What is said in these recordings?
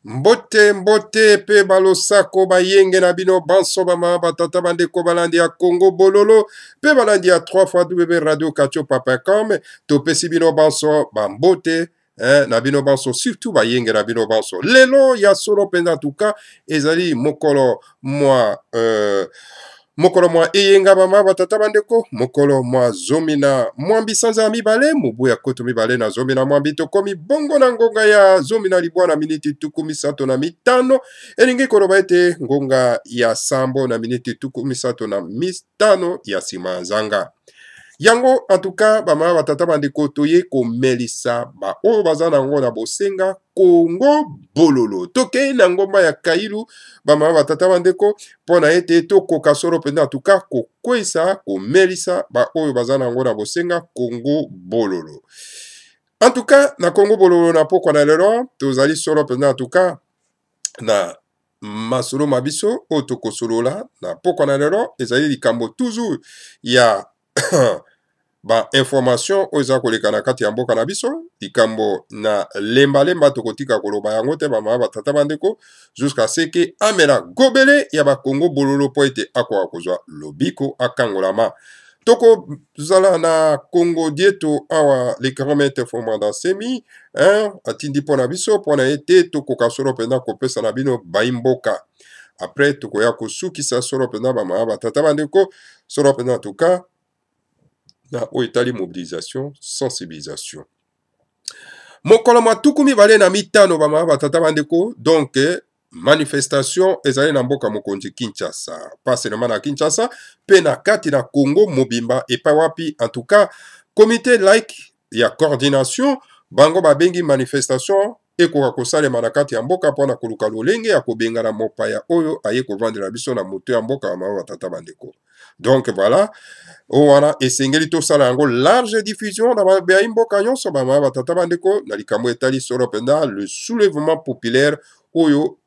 Mbote mbote pe balosako bayenge na bino banso bama batata bandeko balandi ya Congo bololo pe balandi ya 3 fois radio kacho.com to pesi bino banso bambote na bino banso surtout bayenge na bino banso lelo ya solo penda tuka ezali mokolo mwa eyenga bama batata bandeko mokolo mwa zomi na mwambi sanza mibale mubu ya koto mibale na zomi na mwambi tokomi bongo na ngonga ya zomi na libwa na miniti tuku misato na mitano elingi koloba ete ngonga ya sambo na miniti tuku misato na mitano ya sima nzanga yango antuka bama batata bandeko toye komelisa ba oyo baza nango na bosenga Congo bololo tokei na ngomba ya Kailu bama batata bandeko pona ete tokoka solo penda antuka kokwesa komelisa ba oyo baza nango na bosenga Congo bololo antuka na Congo bololo na pokwa na lelo tozali solo penda antuka na masolo mabiso oyo tokosolola na pokwa na lelo ezali likambo toujours ya ba information oyo eza koleka na kati ya mboka na biso likambo na lembalemba tokotika koloba yango te bamama batata bandeko jusqu'à ce que amela gobele ya bakongo bololo po ete akoka kozwa lobiko akangolama tokozala na Congo dieto awa le grand maître Fomanda Semi atindi mpona biso mpona ete tokoka solo mpena kopesa na bino baimboka après tokoya kosukisa solo mpena bamama batata bandeko solo mpena tuka na oyo etali mobilisation sensibilisation mokolo matuku mibale na mitano bamama batata bandeko donc manifestation ezali na mboka mokonzi Kinshasa pas seulement na Kinshasa pe na kati na Congo mobimba epai wapi en tout cas comité like ya coordination bango babengi manifestation ekoka kosalema na kati ya mboka mpona koluka lolenge ya kobengana mopaya oyo aye kovandela biso na moto ya mboka bamama batata bandeko donc voilà wana esengeli tosala yango large diffusion na baimboka nyonso bamama batata bandeko na likambo etali solo penda le soulèvement populaire oyo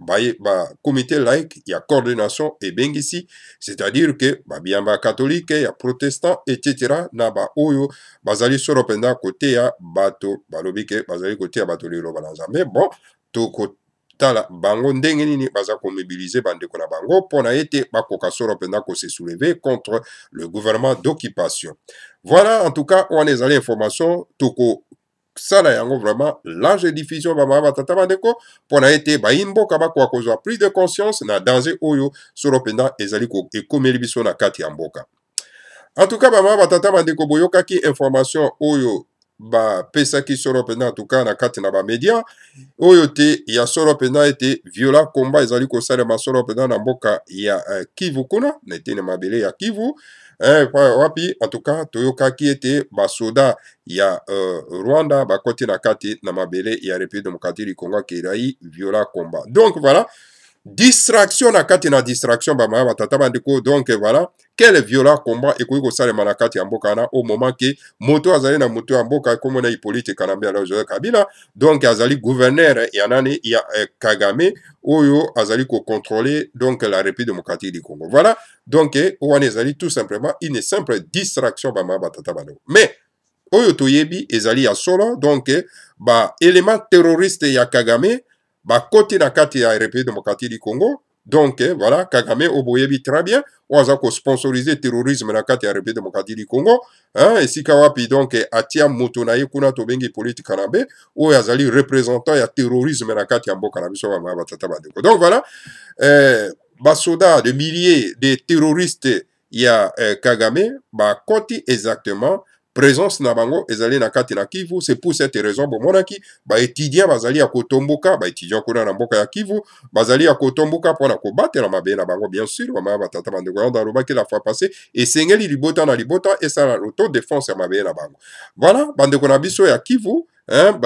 comité laïque ya coordination ebengisi c'est-à-dire que babiyamba catholique ya protestant etc na oyo bazali solo penda kote ya bato balobi ke bazali kote ya bato liloba na Nzambe bon tala bango ndenge nini baza komobilize bandeko na bango pona ete bakoka solo penda ko se soulever contre le gouvernement d'occupation. Voilà en tout cas on ezali information toko sala yango vraiment large diffusion bamama batata bandeko pona ete baimboka bakoka kozwa prise de conscience na danger oyo solo penda ezali ekomeli biso na kati ya mboka. En tout cas bamama batata bandeko boyokaki information oyo pesaki solo penda en tout cas na kati na bamedia oyo te ya solo penda ete viola komba ezali kosalema solo penda na mboka ya Kivu kuna na ete na mabele ya Kivu wapi en tout cas toyokaki ete basoda ya Rwanda bakoti na kati na mabele ya République démocratique du Congo kirai viola komba donc voilà distraction na kati na distraction bamama batata bandeko donc voilà quel violent combat ekoki kosalema na kati ya mboka wana au moment ke moto azali na moto ya mboka komona Hippolyte Kanambe ala Joseph Kabila donc azali gouverneur ya nani ya Kagame oyo azali ko contrôler donc la République démocratique du Congo voilà donc wana ezali tout simplement une simple distraction bamama batata bandeko mais oyo toyebi ezali ya solo donc élément terroriste ya Kagame bakoti na kati ya République démocratique du Congo donc voilà Kagame oboyebi très bien oaza ko sponsoriser terrorisme na kati ya République démocratique du Congo esika wapi donc atia moto na ye kuna tobengi politique Kanambe oyo azali représentant ya terrorisme na kati ya mboka na biso bamama batata bandeko donc voilà basoda de milliers de terroristes ya Kagame bakoti exactement présence na bango ezali na kati na Kivu c'est pour cette raison bomonaki étudiant bazali ya kotomboka étudiant kuna na mboka ya Kivu bazali ya kotomboka pona kobatela mabe na bango bien sûr bamama batata bandeko yanda lobaki la fois passée esengeli libota na libota esala auto défense ya mabe na bango voilà bandeko na biso ya Kivu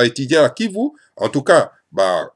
étudiant ya Kivu en tout cas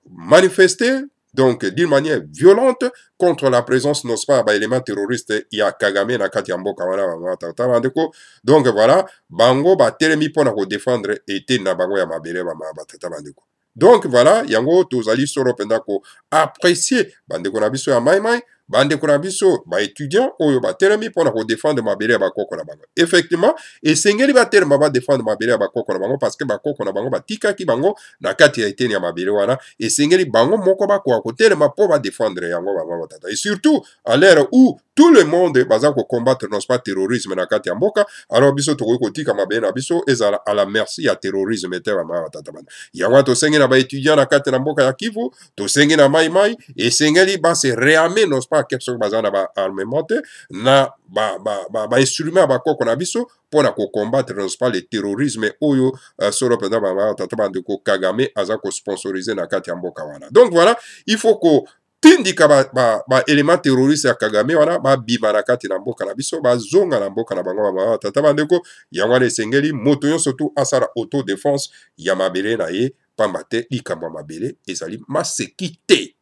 manifester donc d'une manière violente contre la présence n'est-ce pas élément terroriste ya Kagame na kati ya mboka wana bamama batata bandeko donc voilà bango batelemi mpona ko défendre ete na bango ya mabele bamama batata bandeko donc voilà yango tozali solo penda ko apprécier bandeko na biso ya maimai bande kuna biso ba étudiant oyo batelemi mpona kodefendre mabele ya bakoko na bango. Effectivement esengeli batelema badefendre mabele ya bakoko na bango parce que bakoko na bango batikaki bango na kati ya eteni ya mabele wana, esengeli bango moko bakoka kotelema mpo badefendre yango bango batata. Et surtout à l'ère où tout le monde baza combattre non pas terrorisme na kati ya mboka, alors biso tokoki kotika mabele na biso ezala à la merci ya terrorisme te bama batata bana. Yango tosengi na ba étudiant na kati na mboka ya Kivu, tosengi na mai mai, esengeli base réarmer non pas quelque baza na ba armement te na ba instrument bakoko na biso pona ko combattre non pas le terrorisme oyo solo penda bama batata bande ko Kagame aza ko sponsoriser na kati ya mboka wana. Donc voilà, il faut ko tindika ba élément terroriste ya Kagame wana ba bima na kati na mboka na biso ba zonga na mboka na bango ba tata bandeko yango na esengeli moto yo surtout asala auto défense ya mabele na ye pamba te likambo mabele ezali masekite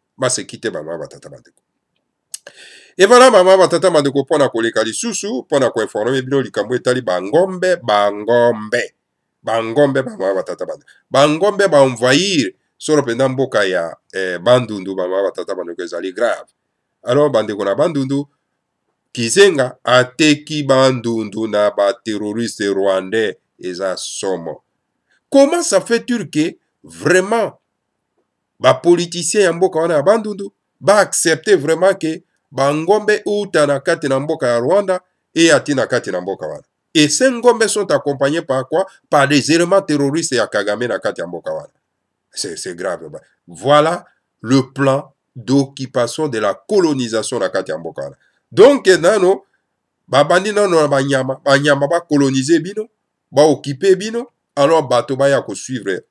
bama batata bandeko. Et voilà mama batata bandeko pona koleka lisusu pona ko informer bino likambo etali bangombe bama batata bandeko. Bangombe ba envahir solo penda mboka ya bandundu bama batata bandeko ezali grave. Alors bandeko na bandundu Kizenga ateki bandundu na ba terroriste rwandais eza somo. Comment ça fait-il que vraiment ba politicien ya mboka wana ya bandundu ba accepter vraiment que bangombe uta na kati na mboka ya Rwanda et ati na kati na mboka wana. Et ces ngombe sont accompagnés par quoi? Par des éléments terroristes ya Kagame na kati ya mboka wana. C'est grave. Voilà le plan d'occupation de la colonisation na kati ya mboka wana. Donc nano babandi nano na banyama ba coloniser bino, ba occuper bino, alors bato ba ya ko suivre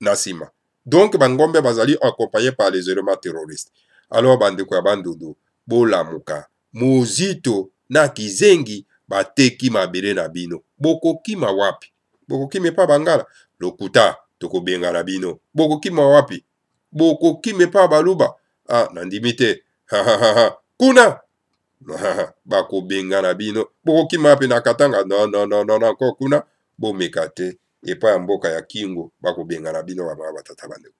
na sima. Donc bangombe bazali accompagné par les éléments terroristes. Alors bandeko ya bandundu bolamuka muzito na kizengi bateki mabele na bino. Bokokima wapi? Bokokime pa bangala lokuta tokobenga na bino. Bokokima wapi? Bokokime pa baluba. Ah nandimi te. Kuna bakobenga na bino. Bokokima wapi na Katanga? Non, ko kuna bomeka te. Epa ya mboka ya Kingo bakobenga na bino bama batata bandeko.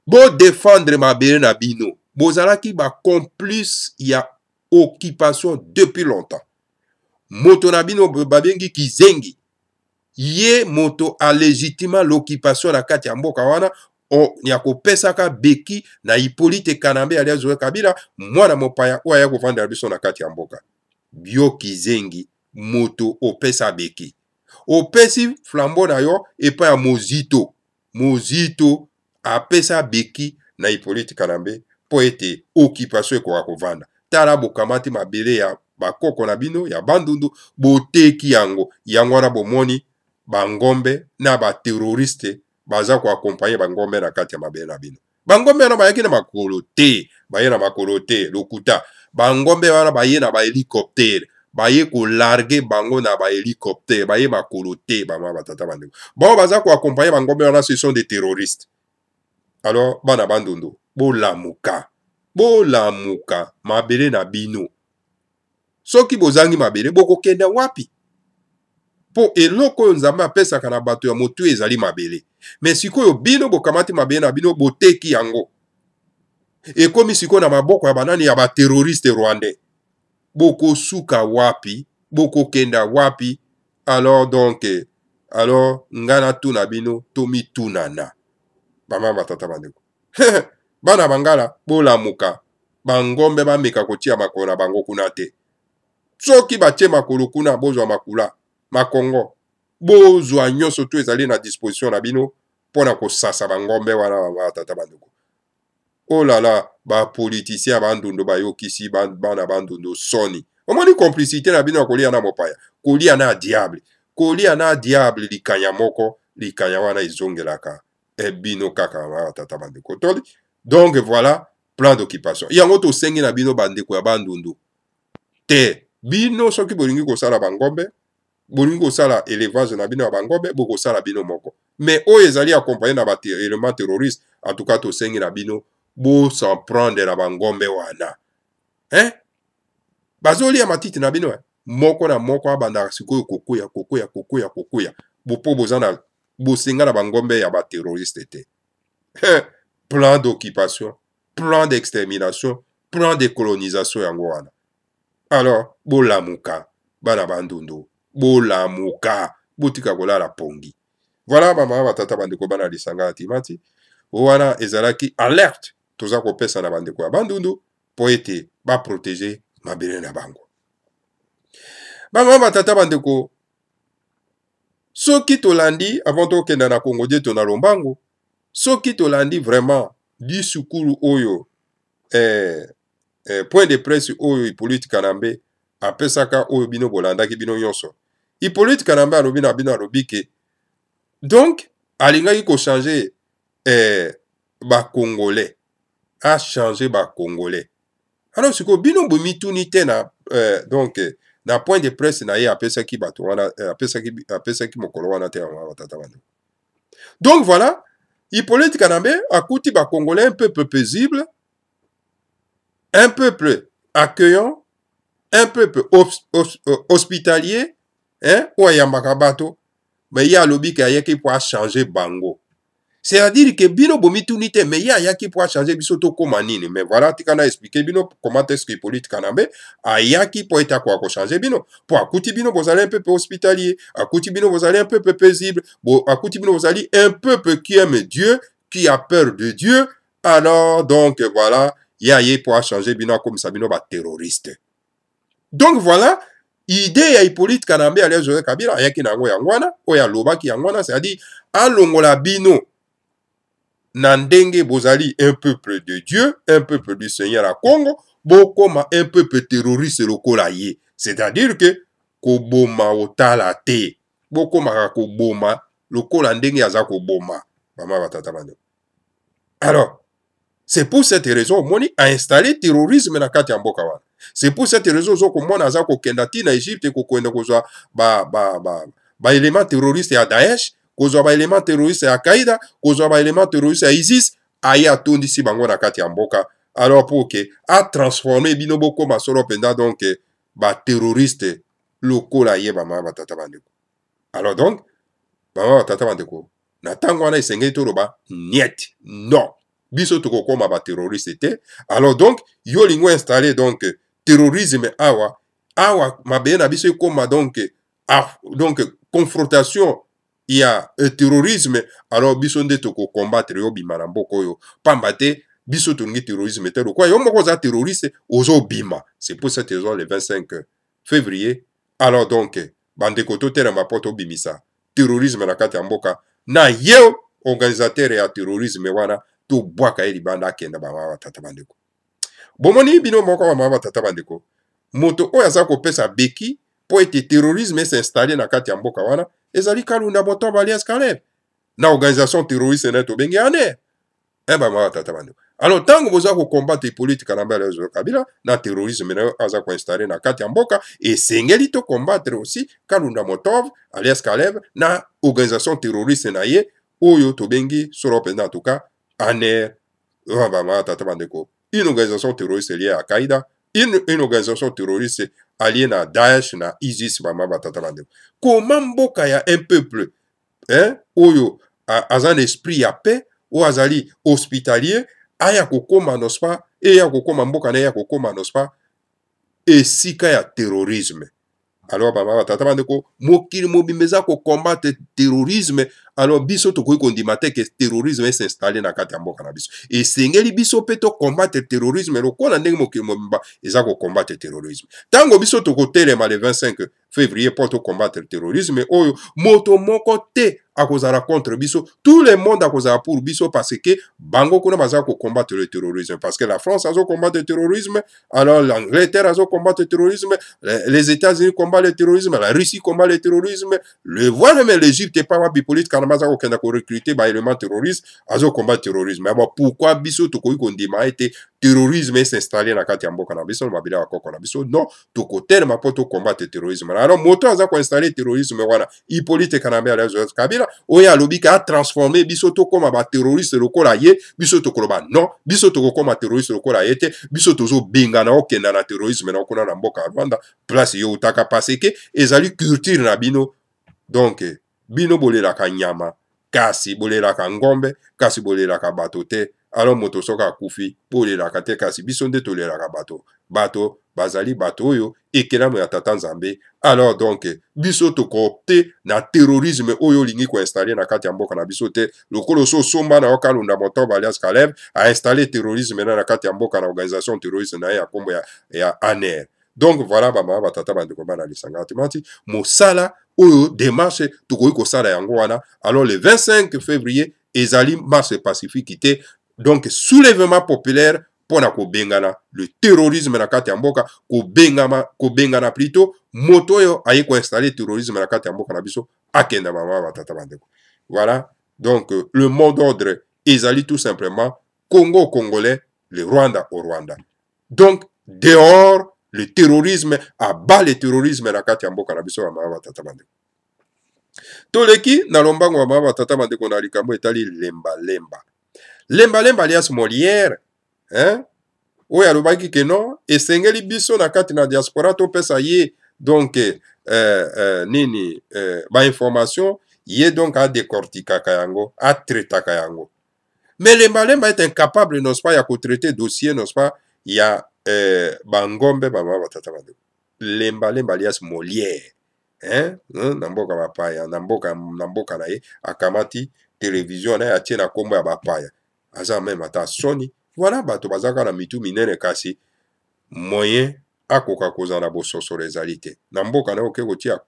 Bo défendre mabele na bino. Bozalaki ba complice ya occupation depuis longtemps. Moto na bino babengi Kizengi. Ye moto a légitimement l'occupation na kati ya mboka wana ya kopesaka beki na Hippolyte Kanambe alias Joseph Kabila mwana mopaya oya kovanda biso na kati ya mboka. Bio Kizengi moto opesa beki. Opesi flambeau na yo epa ya Mozito apesa beki na Hippolyte Kanambe po ete occupation ekoka kovanda. Tala bokamati mabele ya bakoko na bino ya bandundu boteki yango wana bomoni bangombe na ba terroriste baza ko accompagner bangombe na kati ya mabele na bino. Bangombe na bayaki na makolo te, baye na makolo te lokuta. Bangombe wana baye na ba hélicoptère, baye ko larguer bango na ba hélicoptère, baye makolo te bama batata bandeko. Bon baza ko accompagner bangombe wana ce sont des terroristes. Alors bana bandundu bolamuka mabele na bino. Soki bozangi mabele bokokenda wapi? Po eloko oyo nzambe apesaka na bato ya motu ezali mabele. Mais sikoyo bino bokamati mabele na bino boteki yango. Ekomi sikoyo na maboko ya banani ya ba terroriste rwandais. Boko suka wapi? Boko kenda wapi? Alors donc ngana tuna bino tomi tunana. Bama batata bandeko. Bana bangala bolamuka. Bangombe bameka kotia makolo na bango kuna te. Soki batie makolo kuna bozwa makula makongo bozwa nyonso to ezali na disposition na bino pona kosasa bangombe wana batata bandeko. Oh là là, ba politicien bandundu bayokisi bana bandundu soni. Omoni complicité na bino ya kolia na mopaya. Kolia na diable. Kolia na diable likanya moko, likanya wana izongelaka. Bino kaka batata bandeko. Donc voilà, plan d'occupation. Yango to sengi na bino bandeko ya bandundu. Te bino soki bolingi kosala bangombe, bolingi kosala élevage na bino ya bangombe, boko sala bino moko. Mais oyo ezali accompagné na ba élément terroriste, en tout cas to sengi na bino bo s'en prendre na bangombe wana. Hein? Bazoli ya matiti na bino moko na moko abanda sikoyo kokoya. Bopo bozana bosenga na bangombe ya ba terroriste te. Plan d'occupation, plan d'extermination, plan de colonisation yango wana. Alors bolamuka bana bandundu, bolamuka botika kolala pongi. Voilà mama batata bandeko bana lisanga ya timati wana ezalaki alerte toza kopesa na bandeko ya bandundu po ete baprotege mabele na bango. Mama batata bandeko soki tolandi avant tokenda na Congo die to na lombango, soki tolandi vraiment disukulu oyo point de presse oyo Hippolyte Kanambe apesaka oyo bino bolandaki bino nyonso. Hippolyte Kanambe alobi na bino alobi ke donc alingaki ko changer ba Congolais, a changer ba Congolais. Alors siko bino bomituni te na donc na point de presse na ye apesaki bato wana apesaki mokolo wana te batata bana. Donc voilà, Hippolyte Kanambe akuti ba Congolais un peuple paisible, un peuple accueillant, un peuple hospitalier, hein, ou ayambaka bato, mais il y a lobby qui a qui pour changer bango. C'est-à-dire que bino bomituni te, mais il y a qui pour changer bisoto komanini. Mais voilà, tu kana expliquer bino comment est-ce que Hippolyte Kanambe a qui pour être quoi changer bino. Pour akuti bino vous allez un peuple hospitalier, akuti bino vous allez un peuple paisible, akuti bino vous allez un peuple qui aime Dieu, qui a peur de Dieu. Alors donc voilà, il y a pour changer bino comme ça bino ba terroriste. Donc voilà, idée ya Hippolyte Kanambe à Joseph Kabila ayaki nango yangwana, oya lobaki yangwana, c'est-à-dire alongola bino nandenge bozali un peuple de Dieu, un peuple du Seigneur à Congo, bokoma un peuple terroriste lokola ye. C'est-à-dire que koboma otala te, bokoma koboma lokola ndenge aza koboma. Mama batata bando. Alors, c'est pour cette raison Moni a installé terrorisme na kati ya mboka wana. C'est pour cette raison que mona aza ko kendati na Egypte ko kwenda kozwa ba élément terroriste ya Daesh, kozwa ba élément terroriste ya Qaïda, kozwa ba élément terroriste ya ISIS, aya tondisi bango na kati ya mboka. Alors pour que a transformer bino boko masolo penda donc ba terroriste lokola ye ba mama batata bandeko. Alors donc ba batata bandeko na tango wana esengeli toloba niet non. Biso toko koma ba terroriste te. Alors donc yo lingo installé donc terrorisme awa mabe na biso koma donc confrontation il y a terrorisme. Alors biso nde toko combattre yo bima na mboko yo pamba te biso tongi terrorisme te quoi yo moko za terroriste ozo bima. C'est pour cette raison le 25 février alors donc bandeko to tera mapoto bimisa terrorisme na kati ya mboka na yo organisateur ya terrorisme wana to bwaka eli banda kenda ba batata bandeko. Bomoni bino moko ba batata bandeko. Moto oyo aza kopesa beki po ete terrorisme s'installer na kati ya mboka wana ezali Kalunda Motombo alias Caleb. Na organisation terroriste na to bengi ane. Ba batata bandeko. Alors tango boza ko combattre Hippolyte Kanambe alias Kabila na terrorisme na aza ko installer na kati ya mboka et sengeli to combattre aussi Kalunda Motombo alias Caleb na organisation terroriste na ye oyo to bengi solo penda en tout cas ANER, une organisation terroriste liée à Qaïda, une organisation terroriste alliée à Daesh, na ISIS, comment mboka ya un peuple, hein, oyo, a un esprit à paix, ou azali hospitalier, aya kokoma nospa, et ya kokoma mboka na ya kokoma nospa, et sika ya terrorisme. Alors, mokili mobimeza ko combattre terrorisme, alors biso to koyi kondimate que terrorisme s'installer na kati ya mboka na biso. Et sengeli biso pe to combattre terrorisme, lokola ndenge mokili mobimba eza ko combattre terrorisme. Tango biso to kotelema le 25 février pour to combattre terrorisme, oyo moto moko te akozala contre biso, tout le monde akozala pour biso parce que bango kuna baza ko combattre le terrorisme, parce que la France azo combattre le terrorisme, alors l'Angleterre azo combattre le terrorisme, les États-Unis combattent le terrorisme, la Russie combat le terrorisme, le voilà même l'Égypte pas wa Hippolyte Kanambe aza ko kenda ko recruter ba élément terroriste azo combattre terrorisme. Mais bon, pourquoi biso to koyi kondima ete terrorisme s'installer na kati ya mboka na biso mabila wa koko na biso? Non, to kotel ma poto combattre terrorisme. Alors moto aza ko installer terrorisme wana Hippolyte Kanambe alias Joseph Kabila oya lobi ka transformer biso to koma ba terroriste lokola ye, biso to koloba non, biso to koma terroriste lokola ye te, biso tozo bengana okenda na terrorisme na kuna na mboka Rwanda place yo utaka parce que ezali culture na bino. Donc bino bolelaka nyama, kasi bolelaka ngombe, kasi bolelaka bato te, alors moto soka akufi po le la kate kasi biso nde to le la bato bazali bato oyo ekelamu ya tata nzambe. Alors donc biso to koopte na terrorisme oyo lingi ko installer na kati ya mboka na biso te lokolo so somba na okalunda motoba alias Caleb a installé terrorisme na kati ya mboka na organisation terroriste na ya kombo ya ANR. Donc voilà bama batata bandeko bana lisanga timati mosala oyo démarche tokoki kosala yango wana. Alors le 25 février ezali marche pacifique te, donc soulèvement populaire pona kobengana le terrorisme na kati ya mboka kobengana plutôt moto oyo aye ko installer terrorisme na kati ya mboka na biso akenda mama batata bandeko. Voilà donc le mot d'ordre ezali tout simplement Congo congolais, le Rwanda au Rwanda. Donc dehors le terrorisme, abat le terrorisme na kati ya mboka na biso mama batata bandeko. Toleki na lombango wa mama batata bandeko na likambo etali lemba alias Molière, hein? Oyo alobaki ke non esengeli biso na kati na diaspora topesa ye donc nini ba information ye donc a décortiquer yango, a traiter yango. Mais lemba est incapable n'est-ce pas ya ko traiter dossier n'est-ce pas ya bangombe bama batata bandeko. Lemba alias Molière, hein? Na mboka bapaya, na mboka na ye akamati télévision na atie na kombo ya bapaya. Aza même ata soni. Voilà bato bazaka na mitu minene kasi moyen akoka kozana bososo rezalité. Na mboka na oke kotia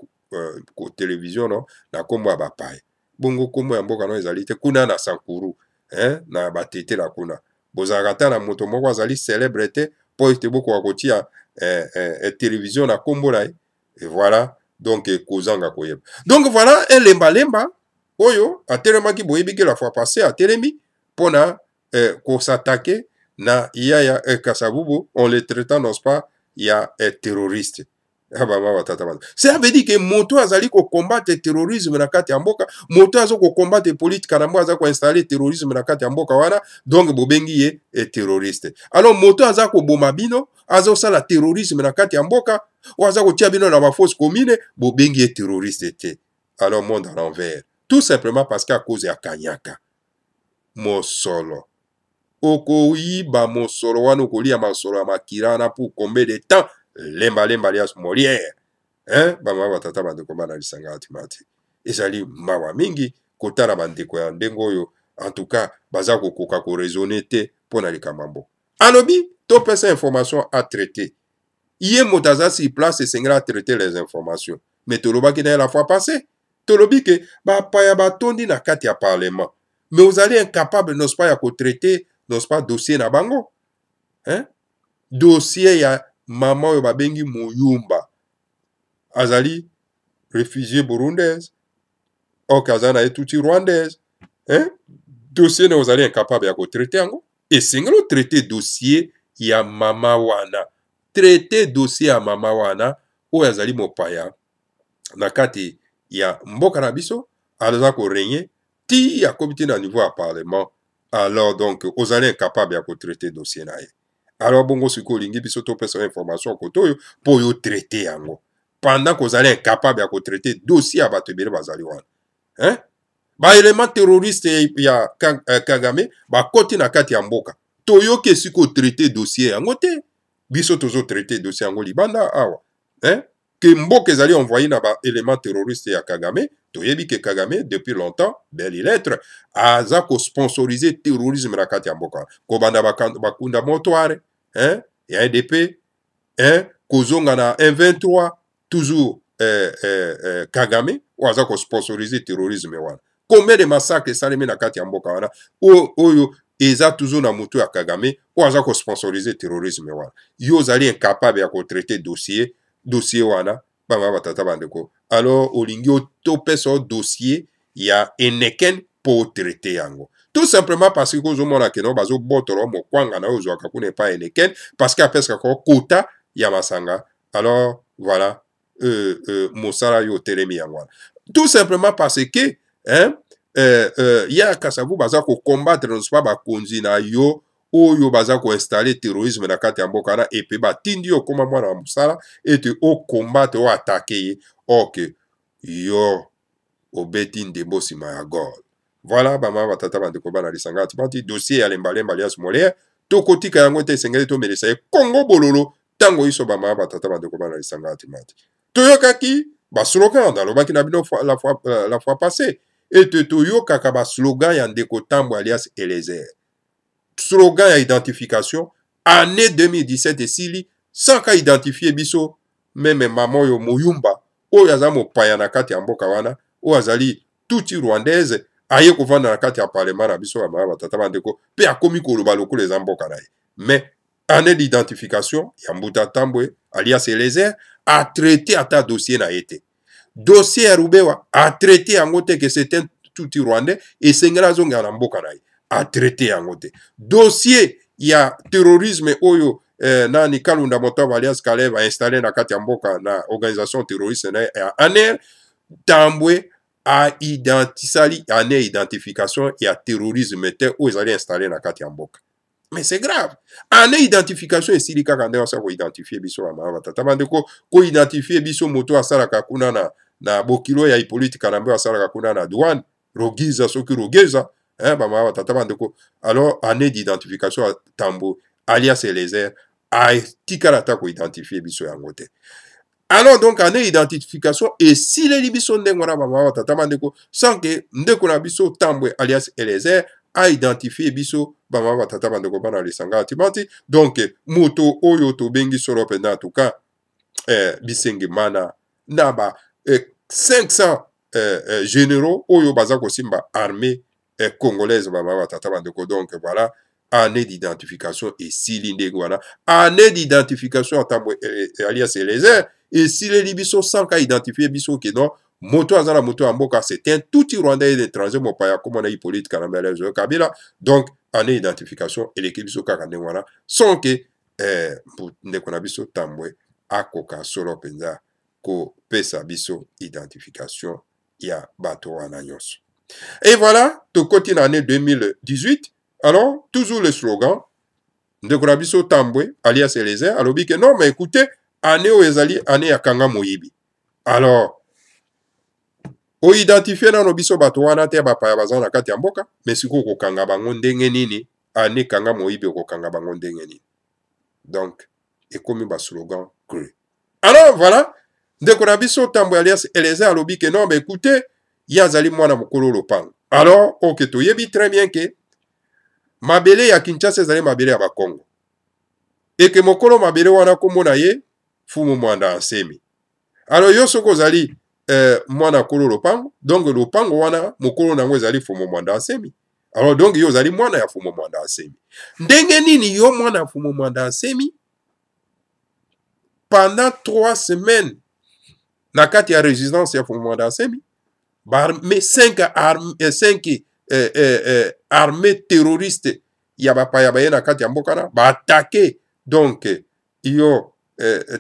ko télévision no na kombo ya bapaya. Bongo kombo ya mboka no ezalité kuna na Sankuru, hein? Na batete la kuna. Bozakata na moto moko azali célébrité po ete boko kotia télévision na kombo na ye. Et voilà donc kozanga koyeba. Donc voilà un lemba oyo atelemaki boyebi ke la fois passée atelemi pona ko s'attaquer na Yaya Kasavubu on le traitant n'est-ce pas ya terroriste. Ça veut dire que moto azali ko combattre terrorisme na kati ya mboka, moto azo ko combattre politique na mboka aza ko installer terrorisme na kati ya mboka wana, donc bobengi ye terroriste. Alors moto aza ko boma bino, azo sala terrorisme na kati ya mboka, ou aza ko tia bino na ba fausse commune, bobengi ye terroriste te. Alors monde à l'envers. Tout simplement parce qu'à cause ya kanyaka. Mosolo. Okoyiba mosolo wana okolia masolo ya makirana pour combien de temps? Lemba alias Molière, hein? Bama batata bandeko bana lisanga atimati. Ezali mawa mingi kotala bandeko ya ndengo yo. En tout cas, baza kokoka ko raisonner te pona likamambo. Alobi to pesa information à traiter. Iye motaza si place esengela traiter les informations. Mais toloba ki na la fois passée. Tolobi ke ba paya batondi na kati ya parlement. Mais vous allez incapable n'est-ce pas ya ko traiter n'est-ce pas dossier na bango, hein? Dossier ya maman oyo babengi Muyumba azali réfugié burundaise okazana etuti rwandaise, hein? Dossier ne ozali incapable ya ko traiter yango et singelo traiter dossier ya mama wana, traiter dossier ya mama wana oyo azali mopaya na kati ya mboka na biso aza ko régner ti ya komité na niveau ya parlement. Alors donc ozali incapable ya ko traiter dossier na ye. Alors bongo siko lingi biso to pesa information koto yo po yo traiter yango pendant que vous allez incapable ya ko traiter dossier ya bato ebele bazali wana, hein? Ba élément terroriste ya Kagame ba koti na kati ya mboka toyoki siko traiter dossier yango te, biso tozo traiter dossier yango libanda awa, hein? Que mboka ezali envoyé na ba élément terroriste ya Kagame. Toyebi ke Kagame depuis longtemps belle lettre aza ko sponsoriser terrorisme na kati ya mboka ko banda bakunda motoare, hein? Ya EDP, hein? Kozonga na M23 toujours Kagame ou aza ko sponsoriser terrorisme wana. Combien de massacres salemi na kati ya mboka wana oyo eza toujours na mutu ya Kagame ou aza ko sponsoriser terrorisme wana. Yo zali incapable ya ko traiter dossier wana bama batata bandeko. Alors olingi otopeso dossier ya eneken po traiter yango. Tout simplement parce que kozomona keno bazo botolo mokwanga na ozo akakune pa eneken parce que apeska ko kota ya masanga. Alors voilà mosala yo telemi yango. Tout simplement parce que hein ya kasavu baza ko combattre non pas ba konzi na yo oyo baza ko installer terrorisme na kati ya mboka na et puis batindi yo koma mwana wa musala et o combattre o attaquer ok yo obeti ndembo sima ya gol. Voilà, bama batata bandeko bana lisanga timati dossier ya lembalemba alias Molière tokotika yango te esengeli tomelisa ye Congo bololo tango iso bama batata bandeko bana lisanga timati toyokaki baslogan nalobaki na bino la fois passée ete toyokaka baslogan ya ndeko Tambwe alias Eliezer slogan ya identification année 2017 esili sans ka identifier biso meme mama oyo Muyumba oyo aza mopaya na kati ya mboka wana oyo azali tuti rwandaise aye kovanda na kati ya parlement na biso bamama batata bandeko mpe akomi koloba lokola eza mboka na ye mais année d'identification ya Mbuta Tambwe alias Eliezer a traité ata dossier na ye te dossier ya Rubewa a traité yango te ke c'est un tuti rwandais esengeli azongela na mboka na ye a traité yango te dossier ya terrorisme oyo nani Kalunda Motoba alias Caleb a installé na kati ya mboka na organisation terroriste na ya ANR Tambwe a sali ane identification ya terrorisme te oyo ezali installé na kati ya mboka mais c'est grave ane identification esili kaka nde osa koidentifie biso bamama batata bandeko koidentifie biso moto asalaka kuna na bokilo ya Hippolyte Kanambe asalaka kuna na douane Rogiza soki Rogeza bamama batata bandeko alors ane d'identification ya Tambwe alias Eliezer atikala ata koidentifie biso yango te. Alors donc année identification et si les libiso ndengona bama tata bandeko sans que ndeko na biso Tambwe alias Eliezer a identifié biso bama tata bandeko bana lisanga timati donc moto oyo to bengi solo penda en tout cas bisenge mana naba 500 généraux oyo baza kosimba armée congolaise bama tata bandeko donc voilà année d'identification et si l'indégwana année d'identification à Tambwe alias Eliezer et si les libiso sans qu'à identifier biso que non moto azala moto amboka c'est un tout Rwandais et l'étranger mon paya comme on a Hippolyte Kanambe Kabila donc année d'identification et l'équipe biso kakandengwana sans que ndekona biso Tambwe akoka solo penza ko pesa biso identification ya bato wana nyonso. Et voilà, tout continue l'année 2018. Alors, toujours le slogan de Grabiso Tambwe, alias Eliezer, alors que non, mais écoutez, année où ezali, année ya Kanga Moyibi. Alors, o identifié dans nos biso bato wana te ba pa bazana kati ya mboka, mais siko ko kanga bango ndenge nini, année Kanga Moyibi ko kanga bango ndenge nini. Donc, et comme ba slogan cru. Alors, voilà, de Grabiso Tambwe, alias Eliezer, alors que non, mais écoutez, yazali mwana mokolo lopango. Alors, ok, to yebi très bien que mabele ya Kinshasa ezali mabele ya Bakongo. Eke mokolo mabele wana kombo na ye Fumu Mwanda Nsemi. Alors yo soko zali mwana kolo lopango, donc lopango wana mokolo nango ezali Fumu Mwanda Nsemi. Alors donc yo zali mwana ya Fumu Mwanda Nsemi. Ndenge nini yo mwana ya Fumu Mwanda Nsemi pendant 3 semaines na kati ya résistance ya Fumu Mwanda Nsemi mais 5 armée terroriste ya bapaya baye na kati ya mbokana ba attaquer donc yo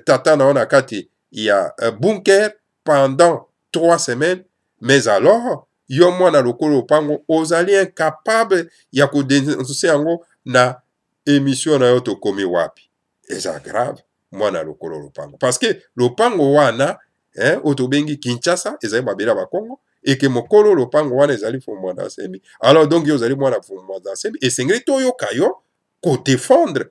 tata na ona kati ya bunker pendant 3 semaines mais alors yo mwana lokolo pango ozali incapable ya ko dénoncer yango na émission na yo to komi wapi eza grave mwana lokolo lopango parce que lopango wana otobengi Kinshasa ezali babela ba Kongo et que mokolo lopango wana ezali Fumu Mwanda Nsemi alors donc yo zali mwana Fumu Mwanda Nsemi et sengeli toyoka yo ko défendre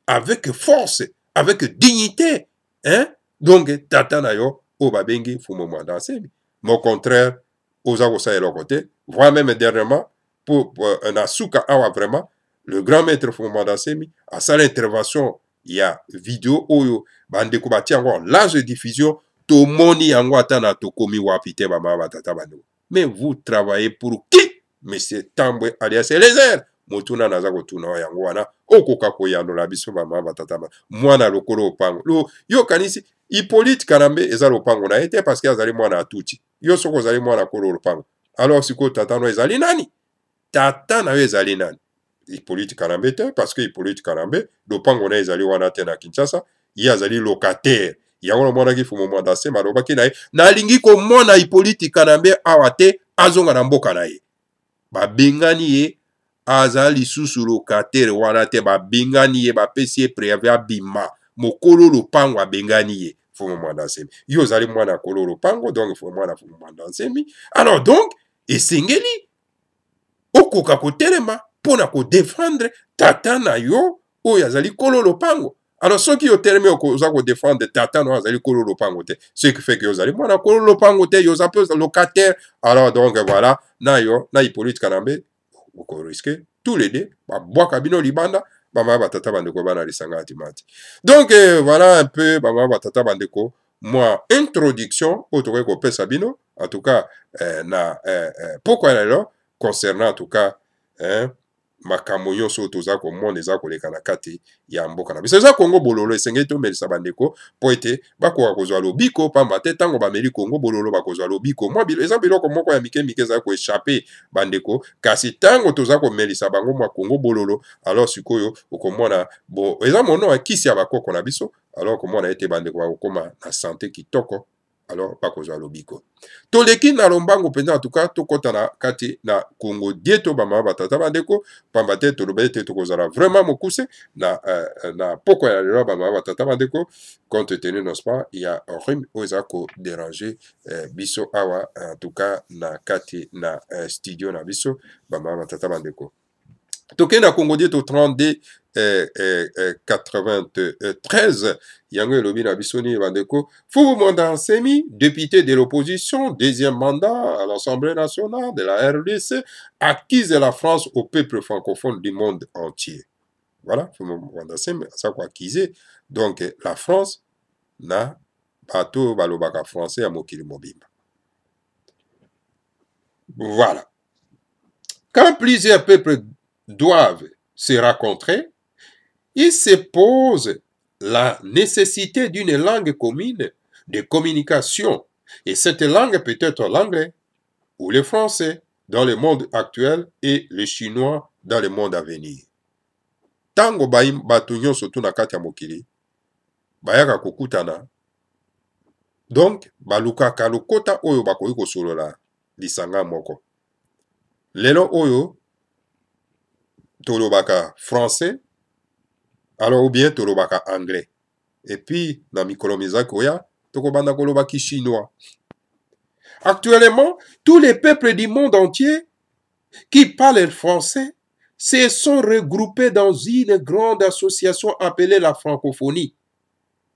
avec force avec dignité donc tata na yo o babengi Fumu Mwanda Nsemi mais au contraire oza kosalela côté voire même dernièrement pour na suka awa vraiment le grand maître Fumu Mwanda Nsemi a sa l'intervention ya vidéo oyo bandeko batia yango en large diffusion tomoni yango ata na tokomi wapi te bamama batata bando. Mais vous travaillez pour qui? Monsieur Tambwe alias Eliezer. Motuna naza kotuna yango wana okoka koyandola biso bamama batata ba. Mwana lokolo opango. Yo kanisi Hippolyte Kanambe eza lopango na ete parce que azali mwana atuti. Yo soko zali mwana kolo lopango. Alors siko tata no ezali nani? Tata na yo ezali nani? Hippolyte Kanambe te parce que Hippolyte Kanambe lopango na ezali wana te na Kinshasa. Ye azali locataire. Yango mwana ki Fumu Mwanda Nsemi alobaki na ye nalingi komona Hippolyte Kanambe awa te azonga na mboka na ye babengani ye azali lisusu locataire wana te babengani ye bapesi ye préavis abima mokolo lopango abengani ye Fumu Mwanda Nsemi yo ozali mwana kolo lopango donc mwana Fumu Mwanda Nsemi alors donc esengeli okoka kotelema pona ko défendre tata na yo oyo azali kolo lopango. Alors soki yo telemi okoza ko défendre tata no azali kolo lopango te, ce qui fait que yo azali mwana kolo lopango te, yo za peu locataire. Alors donc voilà, na yo na Hippolyte Kanambe oko risque tous les deux ba bwaka bino libanda bama batata bandeko bana lisanga atimati. Donc voilà un peu bama batata bandeko moi introduction autour ko pesa bino en tout cas pourquoi alors concernant en tout cas makambo nyonso toza komona eza koleka na kati ya mboka na biso eza Kongo bololo esengeli tomelisa bandeko po ete bakoka kozwa lobiko pamba te ntango bameli Kongo bololo bakozwa lobiko mwa eza biloko moko ya mike mike eza koechappe bandeko kasi ntango toza komelisa bango mwa Kongo bololo alors sikoyo okomona bo eza mono ya kisi ya bakoko na biso alors komona ete bandeko bakokoma na sante kitoko alors bakozwa lobiko toleki na lombango mpenza en tout cas tokota na kati na Kongo dieto bama batata bandeko pamba te toloba ete tokozala vraiment mokuse na poko ya lelo bama batata bandeko compte tenu n'est-ce pas il y a rime oza ko déranger biso awa en tout cas na kati na studio na biso bama batata bandeko tokenda Kongo dieto 32 93 yango elobi na bisoni bandeko Fubu Mwanda Nsemi, député de l'opposition, deuxième mandat à l'Assemblée nationale de la RDC, acquise la France au peuple francophone du monde entier. Voilà, Fubu Mwanda Nsemi, ça quoi acquise. Donc la France na bateau balobaka français à mokili mobimba. Voilà. Quand plusieurs peuples doivent se rencontrer, il se pose la nécessité d'une langue commune de communication. Et cette langue peut être l'anglais ou le français dans le monde actuel et le chinois dans le monde à venir. Tango bato nyonso tu na kati ya mokili bayaka kokutana. Donc balukaka lokota oyo bakoki kosolola lisanga moko. Lelo oyo tolobaka français alors ou bien tolobaka anglais. Et puis, dans mikolo koya, tokobanda kolobaki chinois. Actuellement, tous les peuples du monde entier qui parlent le français se sont regroupés dans une grande association appelée la francophonie.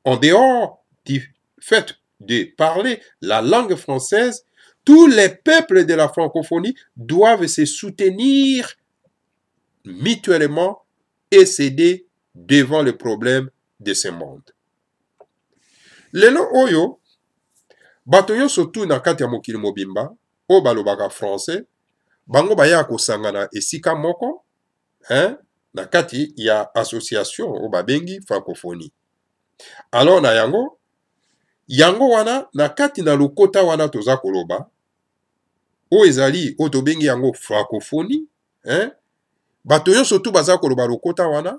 En dehors du fait de parler la langue française, tous les peuples de la francophonie doivent se soutenir mutuellement et s'aider devant le problème de ce monde. Lelo oyo, bato yo surtout na kati ya mokili mobimba, o balobaka français, bango baya kosangana esika moko, na kati ya association o babengi francophonie. Alors na yango wana na kati na lokota wana toza koloba, o ezali o tobengi yango francophonie, bato yo surtout baza koloba lokota wana,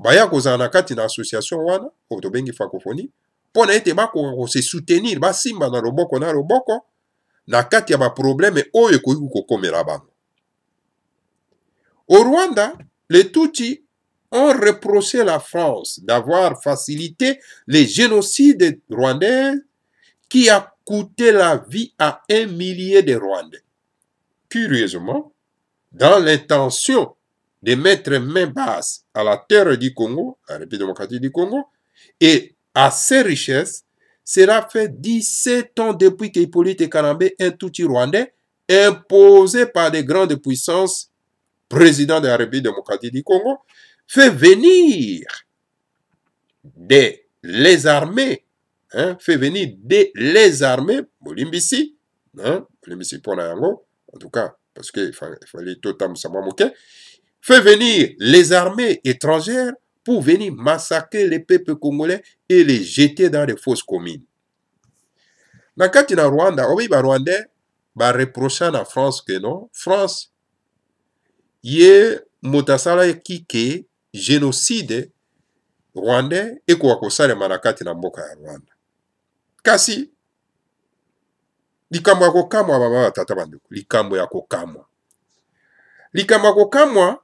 baya kozala na kati na association wana o tobengi francophonie pona ete bakoka se soutenir basimba na loboko na kati ya ba problème oyo ekoki kokomela bango. Au Rwanda, les Tutsis ont reproché la France d'avoir facilité les génocides rwandais qui a coûté la vie à 1 millier de Rwandais. Curieusement, dans l'intention de mettre main basse à la terre du Congo, à la République démocratique du Congo, et à ses richesses, cela fait 17 ans depuis que Hippolyte Kanambe, un Tutsi rwandais, imposé par des grandes puissances, président de la République démocratique du Congo, fait venir les armées, fait venir les armées, Bolimbisi, Bolimbisi pour Nayango, en tout cas, parce qu'il fallait tout le temps fait venir les armées étrangères pour venir massacrer les peuples congolais et les jeter dans les fosses communes. Na kati na Rwanda, obi ba Rwandais ba reprochant la France que non, France ye motasala kike génocide rwandais et kwa kosalema na kati na mboka ya Rwanda. Kasi likambo ya kokamwa baba batata bandeko, likambo ya kokamwa. Likambo ya kokamwa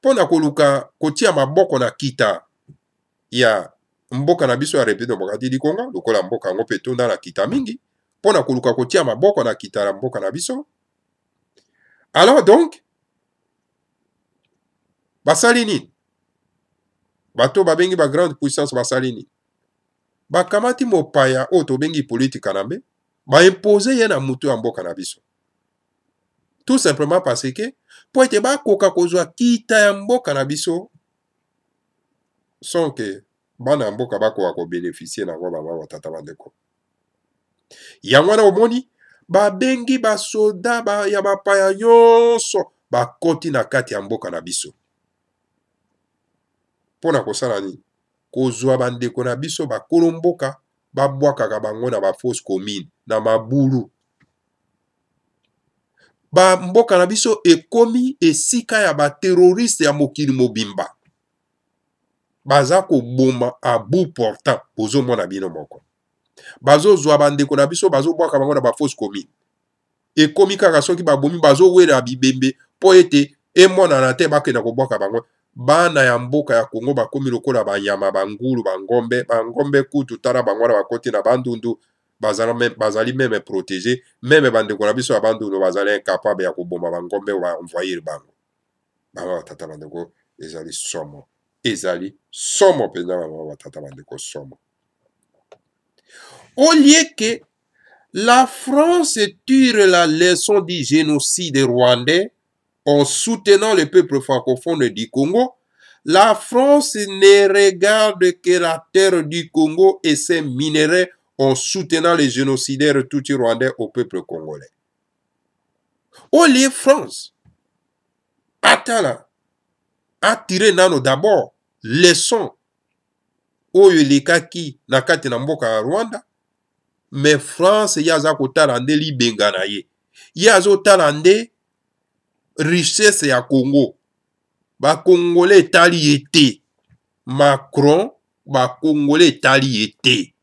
pona koluka kotia maboko na kita ya mboka na biso ya République démocratique du Congo, lokola mboka ngo pe tonda na kita mingi, pona koluka kotia maboko na kita ya mboka na biso. Alors donc, basali nini bato babengi ba grande puissance basali nini bakamati mopaya oyo tobengi Hippolyte Kanambe baimpose ye na mutu ya mboka na biso tout simplement parce que po ete bakoka kozwa kita ya mboka na biso sans que bana ya mboka bakoka kobénéficie nango bango batata bandeko yango wana omoni babengi basoda ya bapaya nyonso bakoti na kati ya mboka na biso mpona kosala nini kozwa bandeko na biso bakolo mboka babwakaka bango na bafausse commune na mabulu bamboka na biso ekomi esika ya baterroriste ya mokili mobimba baza koboma a bout portant bozomona bino moko bazozwa bandeko na biso bazobwaka bango na bafausse commune ekomi kaka soki babomi bazowela bibembe mpo ete emonana te bakenda kobwaka bango bana ya mboka ya Kongo bakomi lokola banyama bangulu bangombe kutu tala bango wana bakoti na bandundu bazali meme protégé meme bandeko na biso ya bandundu bazali incapable ya koboma bangombe baenvoyer bango bango batata bandeko ezali somo mpenza bango batata bandeko somo au lieu que la France tire la leçon du génocide rwandais en soutenant le peuple francophone du Congo, la France ne regarde que la terre du Congo et ses minéraux en soutenant les génocidaires tutsi rwandais au peuple congolais. Au lieu France, atala, attirer nano d'abord leçon oyo elekaki na kati na mboka ya Rwanda, mais France ye aza kotala nde libenga na ye ye azotala nde richesse ya Congo bakongole etali ye te Macron bakongole etali ye te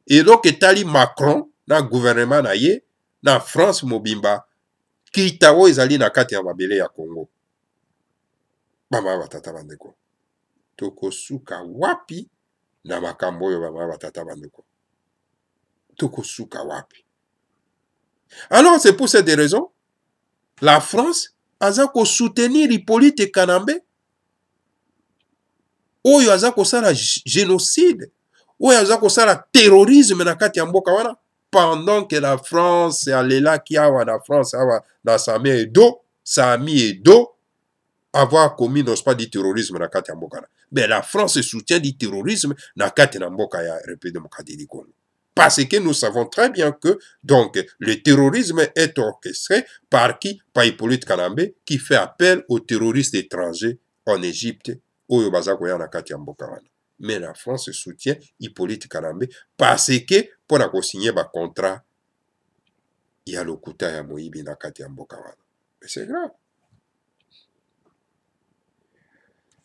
eloko etali Macron na gouvernement na ye na France mobimba kita oyo ezali na kati ya mabele ya Congo bama batata bandeko tokosuka wapi na makambo oyo bama batata bandeko tokosuka wapi. Alors c'est pour cette raison la France aza ko soutenir Hippolyte Kanambe oyo aza kosala génocide oyo aza kosala terrorisme na kati ya mboka wana pendant que la France alelaki awa na France awa na Sami Edo avoir commis non pas du terrorisme na kati ya mboka wana mais la France soutient du terrorisme na kati na mboka ya République démocratique du Congo. Parce que nous savons très bien que donc le terrorisme est orchestré par qui? Par Hippolyte Kanambe qui fait appel aux terroristes étrangers en Égypte. Mais la France soutient Hippolyte Kanambe parce que pour la signer un contrat, il y a le Kuta ya Moïbi na kati ya mboka wana. Mais c'est grave.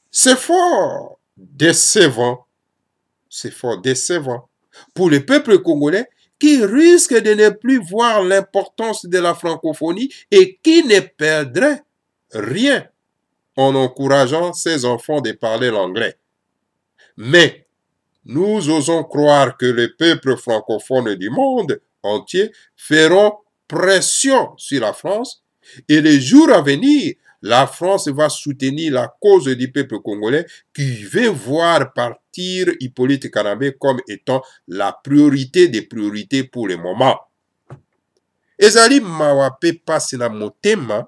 C'est fort décevant. C'est fort décevant pour le peuple congolais qui risque de ne plus voir l'importance de la francophonie et qui ne perdrait rien en encourageant ses enfants de parler l'anglais. Mais nous osons croire que les peuples francophones du monde entier feront pression sur la France et les jours à venir, la France va soutenir la cause du peuple congolais qui veut voir partir Hippolyte Kanambe comme étant la priorité des priorités pour le moment. Ezali mawape passe na motema,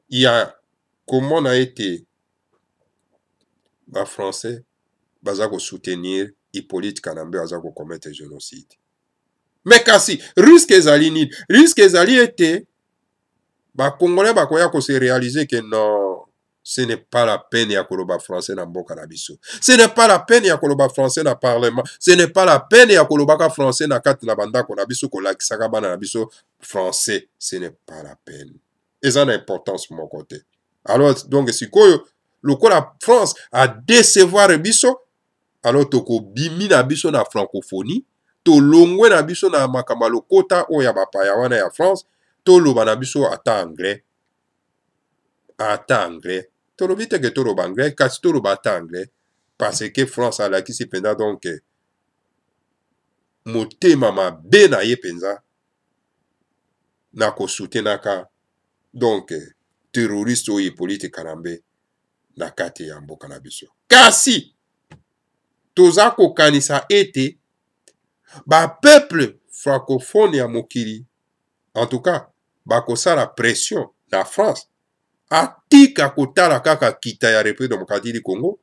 il y a comment on a été français baza ko soutenir Hippolyte Kanambe baza ko commettre génocide. Mais kasi risque ezali nini? Risque ezali été Congolais bakoya ko se réaliser que non, ce n'est pas la peine ya koloba français na mboka na biso. Ce n'est pas la peine ya koloba français na parlement. Ce n'est pas la peine ya koloba français na kati na bandako na biso kolakisaka bana na biso français. Ce n'est pas la peine. Et ça a l'importance mon côté. Alors donc sikoyo lokola France a décevoir biso, alors toko bimi na biso na francophonie, to longwe na biso na makamba lokota oya bapaya wana ya France. Toloba na biso ata anglais tolobi teke toloba anglais kasi toloba ata anglais parce que France alakisi penza donc motema mabe na ye penza na kosoutenaka donc terroriste oyo Hippolyte Kanambe na kati ya mboka na biso. Kasi toza kokanisa ete ba peuple francophone ya mokili, en tout cas bakosala pression na France atika kotala kaka kita ya République démocratique du Congo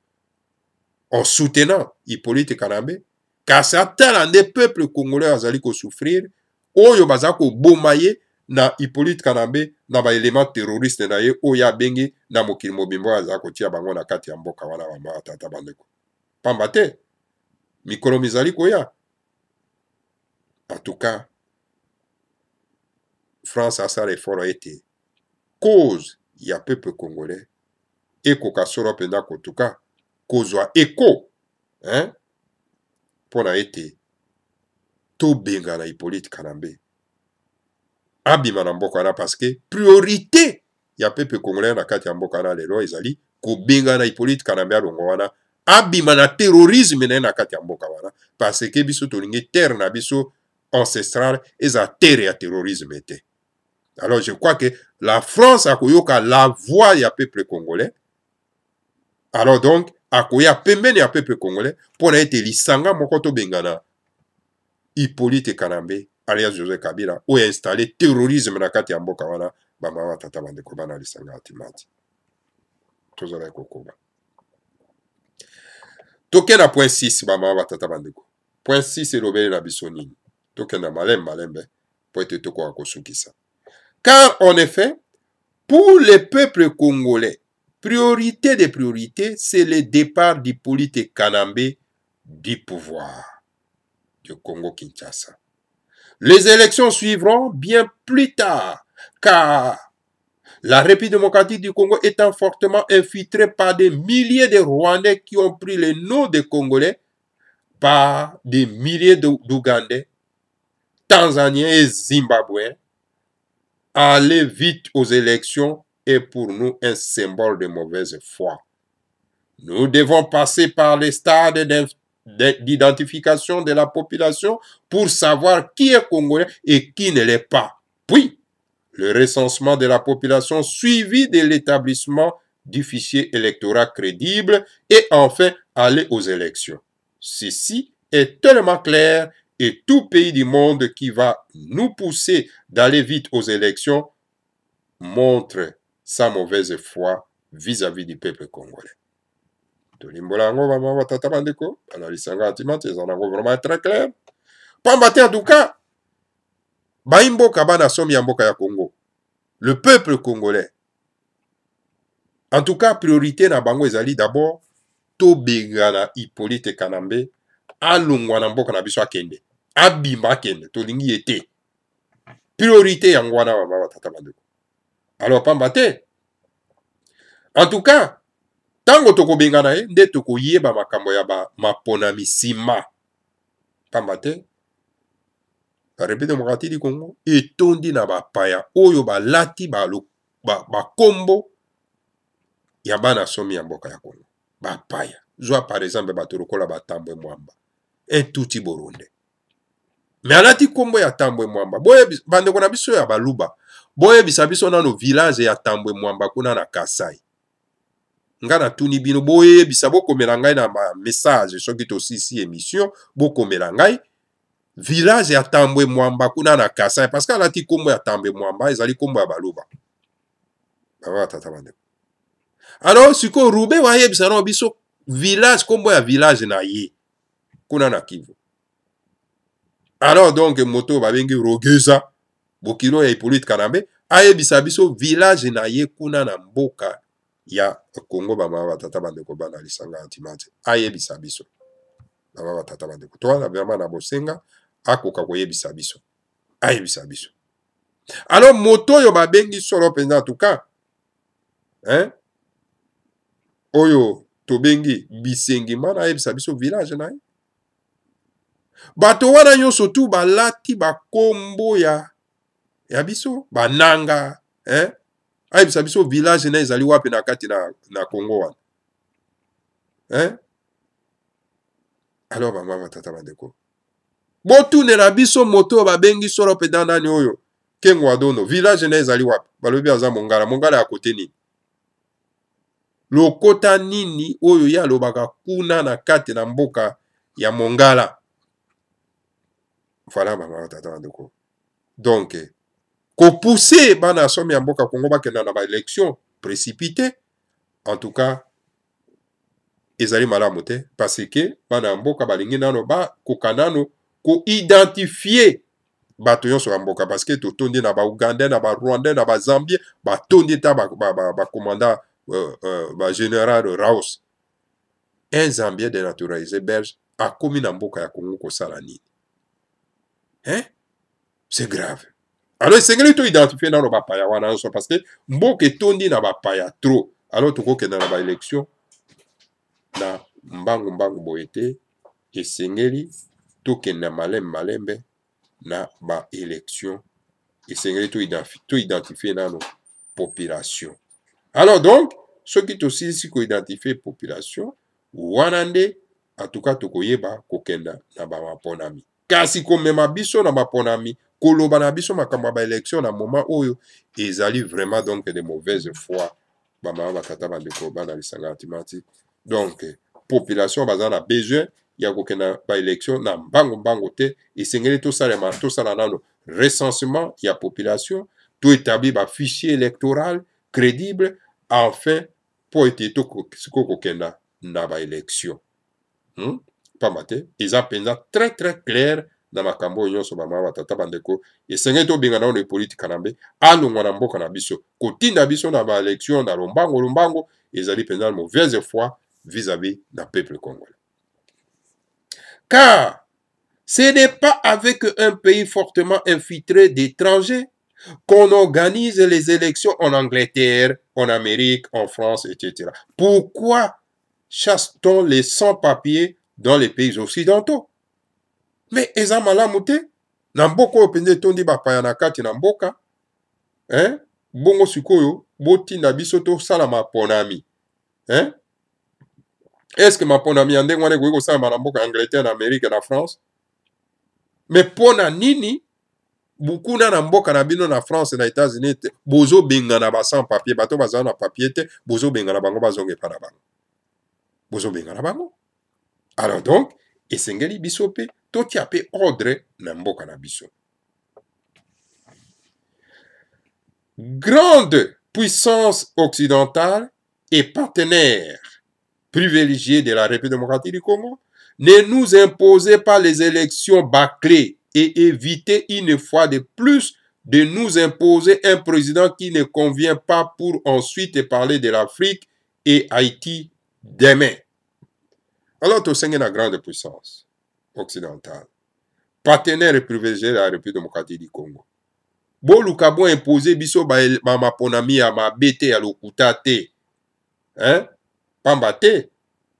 en soutenant Hippolyte Kanambe, kasi atala nde peuple congolais azali kosouffrir oyo baza koboma ye na Hippolyte Kanambe na ba element terroriste na ye oyo abengi na mokili mobimbo aza kotia bango na kati ya mboka wana bama tata bandeko. Pamba te mikolo mizali koya. En tout cas, France asala effort ete cause ya peuple congolais ekoka solo penda kotuka kozwa eko pona ete tobenga na Hippolyte Kanambe abima na mboka wana, parce que priorité ya peuple congolais na kati ya mboka wana lelo ezali kobenga na Hippolyte Kanambe alongo wana abima na terrorisme na kati ya mboka wana, parce que biso tolingi terre na biso ancestral eza terre ya terrorisme te. Alors je crois que la France a koyoka la voix ya peuple congolais. Alors donc akoya pembeni ya peuple congolais pour ete lisanga moko to bengana Hippolyte Kanambe alias Joseph Kabila ou installé terrorisme na kati ya mboka wana bama tata bandeko bana lisanga atimati. Tozala kokoba. Toke na point 6 bama tata bandeko. Point 6 elobeli na biso nini. Toke na malembe pour ete toko akosukisa. Car en effet, pour le peuple congolais, priorité des priorités, c'est le départ d'Hippolyte Kanambe du pouvoir du Congo-Kinshasa. Les élections suivront bien plus tard, car la République démocratique du Congo étant fortement infiltrée par des milliers de Rwandais qui ont pris le nom de Congolais, par des milliers d'Ougandais, Tanzaniens et Zimbabwéens, aller vite aux élections est pour nous un symbole de mauvaise foi. Nous devons passer par les stades d'identification de la population pour savoir qui est congolais et qui ne l'est pas. Puis, le recensement de la population suivi de l'établissement du fichier électoral crédible et enfin aller aux élections. Ceci est tellement clair et tout pays du monde qui va nous pousser d'aller vite aux élections montre sa mauvaise foi vis-à-vis du peuple congolais. Vraiment très clair. Pambate en tout cas, Baimbo Kabana Somi Mboka ya Congo, le peuple congolais. En tout cas, priorité na bango ezali d'abord tobengana Hippolyte Kanambe alungwa na mboka na biso akende. Abima kende, tolingi ete. Priorité yango wana baba tata bandeko. Alors pambate. En tout cas, tango toko bengana ye, nde toko yeba makambo ya ba maponami sima. Pambate. La République démocratique du Congo etondi na ba paya oyo ba lati ba kombo ya bana somi ya mboka ya Congo. Ba paya. Zwa par exemple ba torokola ba Tambwe Mwamba. Un touti Burundi. Mais alati kombo ya Tambwe Mwamba. Boye bandeko na biso ya baluba. Boye bisabiso na no village ya Tambwe Mwamba kuna na Kasai. Ngana tuni bino boye bisabo komela ngai na message soki to sisi émission boko komela ngai village ya Tambwe Mwamba kuna na Kasai parce que alati kombo ya Tambwe Mwamba ezali kombo ya baluba. Baba tata bandeko. Alors siko rube waye bisano biso village kombo ya village na ye kuna na Kivu. Alors donc moto babengi Rogeza bokilo ya Hippolyte Kanambe ayebisa biso village na ye kuna na mboka ya Congo bama tata bandeko bana lisanga antimate ayebisa biso baba tata bandeko to na vraiment na bosenga akoka koyebisa biso ayebisa biso. Alors moto yo babengi solo penza en tout cas oyo tobengi bisengi mana ayebisa biso village na ye. Bato wana nyonso tu balati bakombo ya biso bananga ayebisa biso village na ezali wapi na kati na Congo wana. Alors mama tata bandeko botunela biso moto babengi solo peda nani oyo kengo adono village na ezali wapi balobi aza mongala mongala ya kote nini lokota nini oyo ya lobaka kuna na kati na mboka ya mongala voilà mama tata bandeko donc kopousse bana somi ya mboka Congo bakenda na ba élection précipité en tout cas ezali malamu te parce que bana mboka balingi nano bakoka nano ko-identifier bato nyonso ya mboka parce que totondi na ba-Ougandais na ba-Rwandais na ba-Zambien batondi ta ba-commandant général Raos un Zambien dénaturalisé belge akomi na mboka ya Congo kosala nini hein c'est grave alors esengeli to identifier nano bapaya wana nyonso parce que mboka etondi na bapaya trop alors tokokenda na baélection na mbangu boye te esengeli tokenda malembe na baélection esengeli to identifier nano population alors donc soki tosilisi koidentifie population wana nde atuka tokoyeba kokenda na bamaponami kasi komema biso na maponami koloba na biso makambo ya baélection na moment oyo ezali vraiment donc de mauvaise foi bamama batata bandeko bana lisanga timati donc population baza na besoin ya kokenda baélection na mbangu te esengeli tosala nano recensement ya population to établir bafichier électoral crédible enfin po ete sikoyo kokenda na baélection pamba te eza mpenza très clair na makambo oyo nyonso bamama batata bandeko esengeli tobenga nano epolitika na mbe alongwa na mboka na biso kotinda biso na baélection na lombango ezali mpenza mauvaise foi vis-à-vis d'un peuple congolais car ce n'est pas avec un pays fortement infiltré d'étrangers qu'on organise les élections en Angleterre, en Amérique, en France, etc. Pourquoi chasse-t-on les sans-papiers dans les pays occidentaux? Mais eza malamu te na mboka oyo mpenza etondi bapaya na kati na mboka bongo sikoyo botinda biso tosala maponami est-ce que maponami ya ndenge wana ekoki kosalama na mboka ya Angleterre na Amérique na France mais mpona nini bukuna na mboka na bino na France na États-Unis te bozobengana ba sans papier bato bazala na papier te bozobengana bango bazonga epa na bango bozobengana bango alors donc esengeli biso mpe totia mpe ordre na mboka na biso grande puissance occidentale et partenaire privilégié de la République démocratique du Congo, ne nous imposez pas les élections bâclées et évitez une fois de plus de nous imposer un président qui ne convient pas pour ensuite parler de l'Afrique et Haïti demain. Alors, tu sais une grande puissance occidentale, partenaire et privilégié de la République démocratique du Congo. Bon, Lukabo imposé biso ma maponami à ma bête à l'okuta te. Pamba te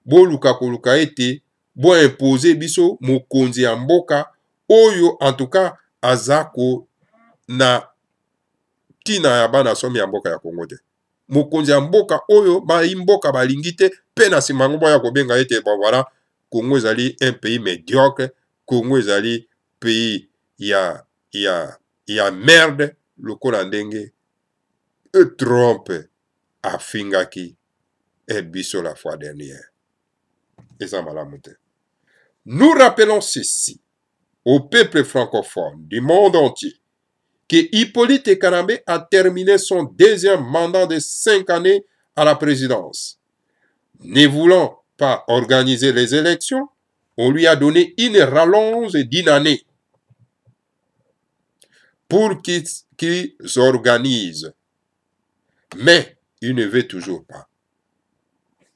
boluka koluka ete bo imposer biso mokonzi ya mboka oyo en tout cas azako na tina ya bana somi ya mboka ya Congo te mokonzi ya mboka oyo mboka balingi te pe na nsima ngo ya kobenga ete voilà Congo ezali un pays médiocre Congo ezali pays ya merde lokola ndenge Trump afingaki biso la fois dernière. Et ça m'a monté. Nous rappelons ceci au peuple francophone du monde entier que Hippolyte Karambe a terminé son deuxième mandat de 5 années à la présidence. Ne voulant pas organiser les élections, on lui a donné une rallonge d'une année pour qu'ils organisent. Mais il ne veut toujours pas.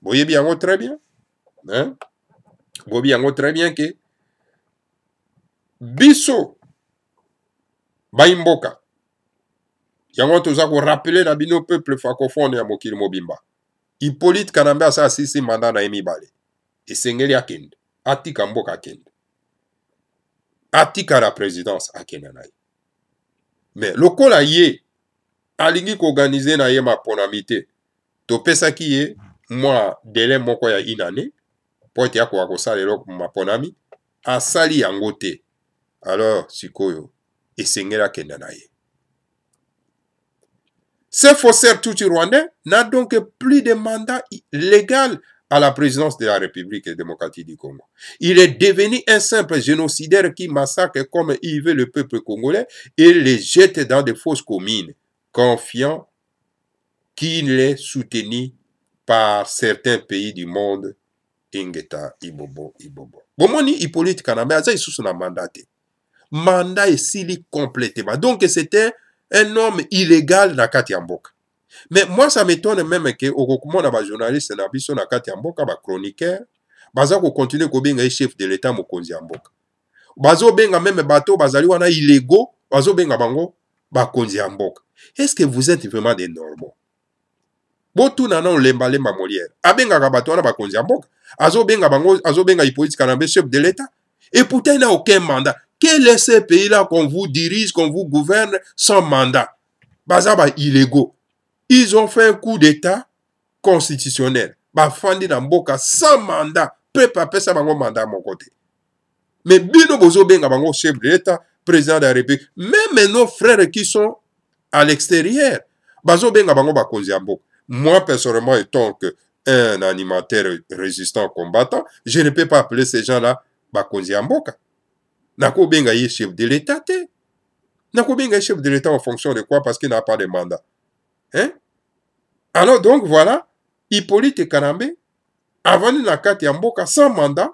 Vous voyez bien très bien. Vous voyez bien très bien que biso baimboka yango toza ko rappeler na bino peuple francophone ya mokili mobimba Hippolyte Karambe asa sisi manda na emibale esengeli akende atika mboka akende atika la présidence akende na ye mais lokola ye alingi ko organiser na ye maponami te topesaki ye mwa délai moko ya inane po ete akoka kosala eloko maponami asali yango te alors sikoyo esengeli akenda na ye Ce faussaire Tutsi rwandais n'a donc plus de mandat légal à la présidence de la République démocratique du Congo. Il est devenu un simple génocidaire qui massacre comme il veut le peuple congolais et les jette dans de fausses communes, confiant qu'il est soutenu par certains pays du monde. Ingeta Ibobo Ibobo. Bomoni Hippolyte Kanambe aza isusu na mandat. Mandat esili complètement. Donc c'était un homme illégal na kati ya mboka. Mais moi ça m'étonne même que okokumona ba journaliste na biso na kati ya mboka ba chroniqueur baza ko continuer ko benga chef de l'état mokonzi ya mboka. Bazo benga même bateau bazali wana illégaux, bazo benga bango ba konzi ya mboka. Est-ce que vous êtes vraiment des normaux? Botu na non lemba lemba Molière. Abenga ka bateau wana ba konzi ya mboka. Azo benga bango, azo benga Hippolyte Kanambe chef de l'état. Et pourtant il n'a aucun mandat. Quel est ce pays-là qu'on vous dirige, qu'on vous gouverne sans mandat? Bazaba illégaux. Ils ont fait un coup d'état constitutionnel. Bafandi na mboka sans mandat. Peuple appelle ça bango mandat à mon côté. Mais bino bozo benga bango chef de l'état, président de la République. Même nos frères qui sont à l'extérieur. Bazo benga bango bakonzi ya mboka. Moi personnellement étant que un animateur résistant combattant, je ne peux pas appeler ces gens-là bakonzi ya mboka. Nako benga ye chef de l'état te. Nako benga chef de l'état en fonction de quoi? Parce qu'il n'a pas de mandat. Hein? Alors donc voilà, Hippolyte Kanambe a vendu la carte ya mboka sans mandat.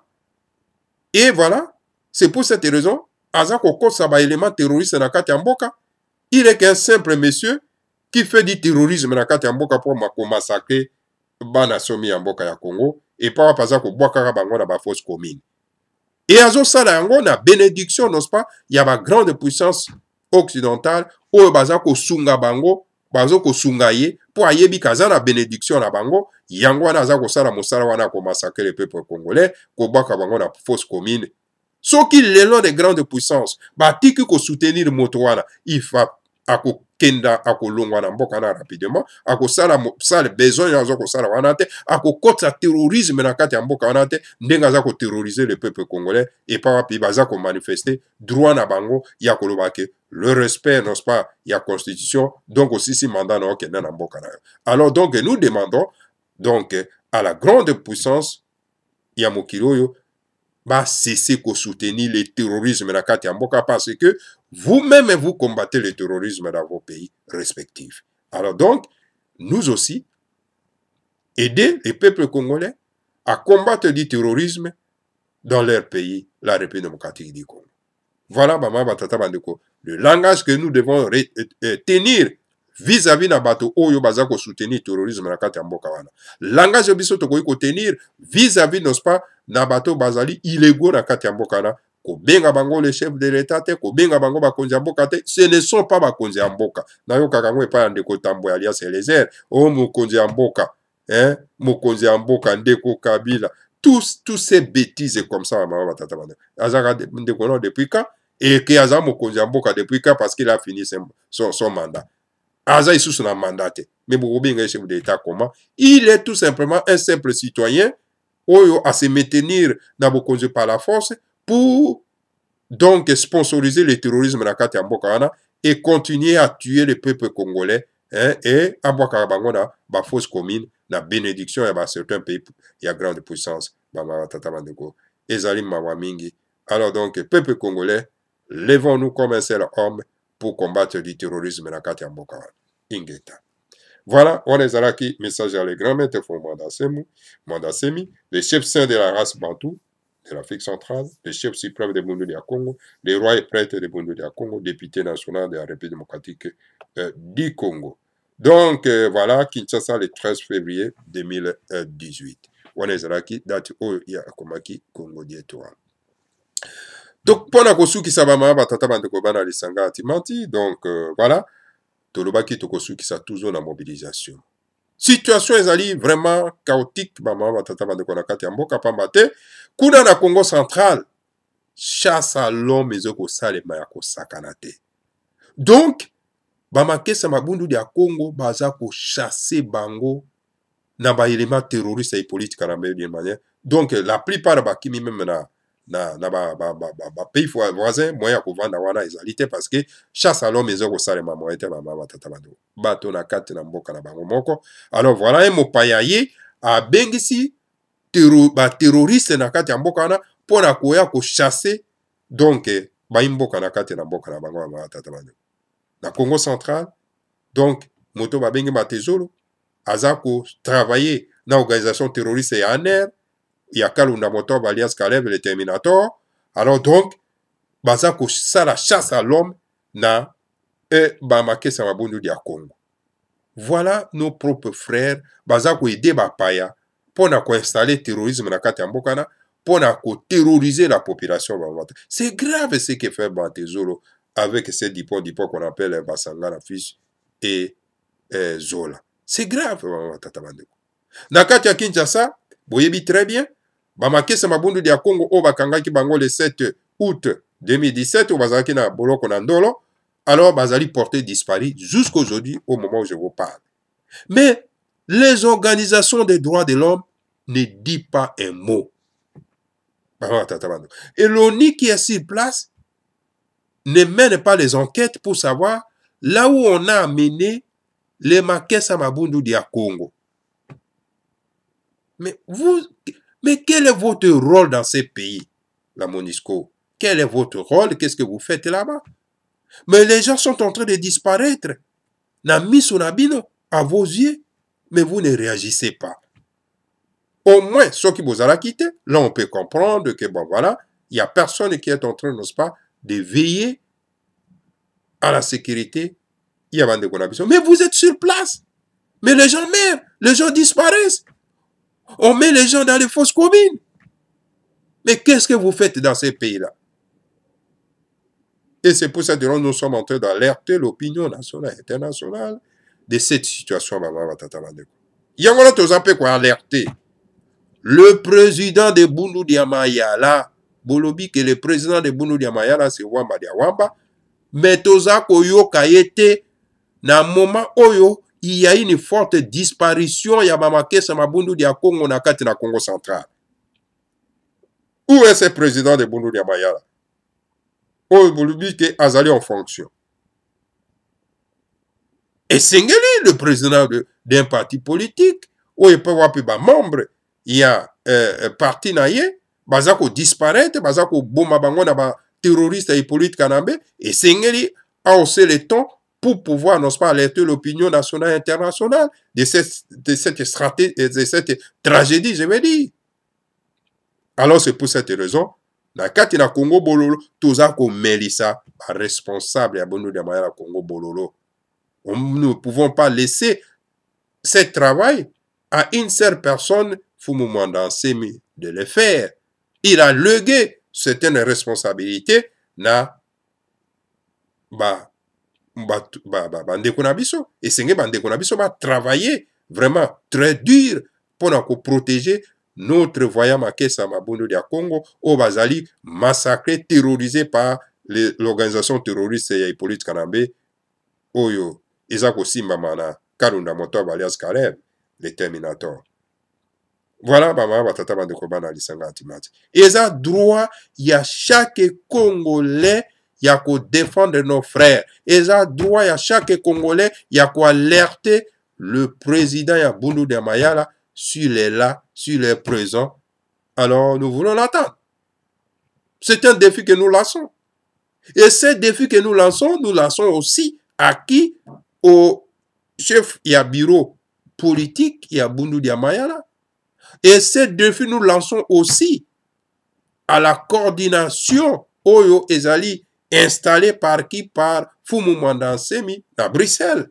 Et voilà, c'est pour cette raison, Azako Kosaba élément terroriste na carte ya mboka. Il est qu'un simple monsieur qui fait du terrorisme na carte ya mboka pour massacrer bana somi ya mboka ya Congo et pas parce que boakara bango na ba fausse commune. Et azo sala yango na bénédiction, n'est-ce pas? Il y a ma grande puissance occidentale ou bazako sunga bango, bazako sungaye pour ayebi kaza na bénédiction na bango, yango wana azako sala mosala wana ko massacrer le peuple congolais, ko boaka bango na fausse commune. Soki lelo de grande puissance, ba tiki ko soutenir moto wana, il fa ako kenda ako longwa na mboka na rapidement, ako sala besoin yazo ko sala wana te, ako kota terrorisme na kati ya mboka wana te, ndenga za ko terroriser le peuple congolais et pas wapi baza ko manifester droit na bango ya ko lobake le respect, n'est-ce pas, ya constitution, donc aussi si mandat na okenda na mboka na yo. Alors donc nous demandons donc à la grande puissance ya mokili oyo ba cesser ko soutenir le terrorisme na kati ya mboka parce que vous-même, vous combattez le terrorisme dans vos pays respectifs. Alors donc, nous aussi, aider les peuples congolais à combattre du terrorisme dans leur pays, la République démocratique du Congo. Voilà, maman, batata bandeko, le langage que nous devons tenir vis-à-vis na bato oyo bazako soutenir le terrorisme na kati ya mboka wana. Langage biso tokoki ko tenir vis-à-vis, n'est-ce pas, na bato bazali illégaux na kati ya mboka wana. Kobenga bango le chef de l'état te, kobenga bango bakonzi ya mboka te, ce ne sont pas bakonzi ya mboka. Nayoka kango epa ndeko Tambo alias Elezer, oh mokonzi ya mboka, hein, mokonzi ya mboka ndeko Kabila, tous ces bêtises comme ça, maman batata bande. Azaka ndeko no depuis quand? Et que aza mokonzi ya mboka depuis quand? Parce qu'il a fini son mandat. Aza isusu na mandat te. Mais bokobenga chef de l'état comment? Il est tout simplement un simple citoyen, oyo à se maintenir na bokonzi par la force, pour donc sponsoriser le terrorisme na kati ya mboka wana et continuer à tuer le peuple congolais, hein, et abwaka bango na ba fausse commune na bénédiction ya ba certains pays ya grande puissance ba tata bandeko ezali mawa mingi. Alors donc peuple congolais, levons-nous comme un seul homme pour combattre du terrorisme na kati ya mboka wana. Ingeta. Voilà, on est alaki message à le grand maître Fo Mandasemi, le chef saint de la race bantou de l'Afrique centrale, le chef suprême de Bundu de Congo, le roi et prêtre de Bundu de Congo, député national de la République démocratique du Congo. Donc voilà, Kinshasa le 13 février 2018. On est alaki date où il y a Komaki Congo d'Étoile. Donc pour la kosuki sabama batata bandeko bana lisanga atimanti, donc voilà, tolobaki tokosuki sa toujours na mobilisation. Situation ezali vraiment chaotique, maman batata bandeko na kati ya mboka pamba te. Kuna na Congo central, chasse à l'homme ezoko salema ya kosakana te. Donc, bamakesa mabundu ya Congo baza ko chasser bango na ba élément terroriste et politique na manière. Donc la plupart bakimi même na pays voisin moyen ya vanda wana ezali te parce que chasse à l'homme eza kosalema moye te bamama batata bando bato na kati na mboka na bango moko. Alors voilà ye mopaya ye abengisi baterroriste na kati ya mboka wana mpona koya kochasse donc baimboka na kati na mboka na bango bamama batata bando na Congo central. Donc moto babengi Matezolo aza kotravailler na organisation terroriste ya ANR ya Kalunda Motoba alias Caleb le Terminator. Alors donc baza kosala chasse à l'homme na bamakesa mabundu ya Congo. Voilà nos propres frères baza ko aider bapaya pona ko installer terrorisme na kati ya mboka na pona ko terroriser la population. C'est grave ce que fait Matezolo avec ces dipons qu'on appelle Basangana Fish et Zola. C'est grave tata bandeko. Na kati ya Kinshasa boyebi très bien bamakesa mabundu ya Congo o bakangaki bango le 7 août 2017 bazalaki na boloko na ndolo. Alors bazali porté disparu jusqu'aujourd'hui au moment où je vous parle. Mais les organisations des droits de l'homme ne disent pas un mot. Et l'ONU qui est sur place ne mène pas les enquêtes pour savoir là où on a amené les Makesa Mabundu dia Congo. Mais quel est votre rôle dans ces pays, la MONUSCO? Quel est votre rôle? Qu'est-ce que vous faites là-bas? Mais les gens sont en train de disparaître. Na misonabino à vos yeux, mais vous ne réagissez pas. Au moins, ceux qui vous ont quitté, là on peut comprendre que bon voilà, il n'y a personne qui est en train, n'est-ce pas, de veiller à la sécurité. Mais vous êtes sur place. Mais les gens meurent, les gens disparaissent. On met les gens dans les fosses communes. Mais qu'est-ce que vous faites dans ces pays-là? Et c'est pour ça que nous sommes en train d'alerter l'opinion nationale et internationale de cette situation. Il y a un autre quoi alerter. Le président de Bundu Diamayala, Bolobi que le président de Bundu Diamayala c'est Wamba Diawamba, mais toza koyo kayete na moment oyo il y a une forte disparition ya Mamakesa Mabundu dia Congo na kati na Congo central. Où est ce président de Bundu Diamayala? Oh, Bolobi que azali en fonction. Et Sengeli, le président d'un parti politique, où il peut avoir plus de membres, il y a parti naïe, bazako disparaître, bazako boma bango na ba terroriste et politique kanambe, et Sengeli a haussé le ton pour pouvoir, n'est-ce pas, alerter l'opinion nationale et internationale de cette stratégie, de cette tragédie, je veux dire. Alors c'est pour cette raison, na kati na Congo Bololo, tozako melisa, responsable ya Bundu Diamayala Congo Bololo. Nous ne pouvons pas laisser ce travail à une seule personne, Fumumanda Semi, de le faire. Il a légué certaines responsabilités na bandeko na biso. Et c'est que bandeko na biso va travailler vraiment très dur pour protéger notre voyant Makesa Mabundu dia Congo au Bazali massacré, terrorisé par l'organisation terroriste et politique Kanambe Oyo. Isako Simba Mana, Kalunda Motoba alias Caleb, le Terminator. Voilà, maman, batata bandeko bana lisanga antimati. Eza droit, il y a chaque Congolais, il y a qu'à défendre nos frères. Eza droit, il y a chaque Congolais, il y a qu'à alerter le président Bundu Diamayala s'il est là, s'il est présent. Alors, nous voulons l'attendre. C'est un défi que nous lançons. Et ce défi que nous lançons aussi à qui? Au chef, il y a bureau politique, il y a Bundu Diamayala. Et ce défi, nous lançons aussi à la coordination Oyo Ezali installée par qui? Par Fumumanda Semi à Bruxelles.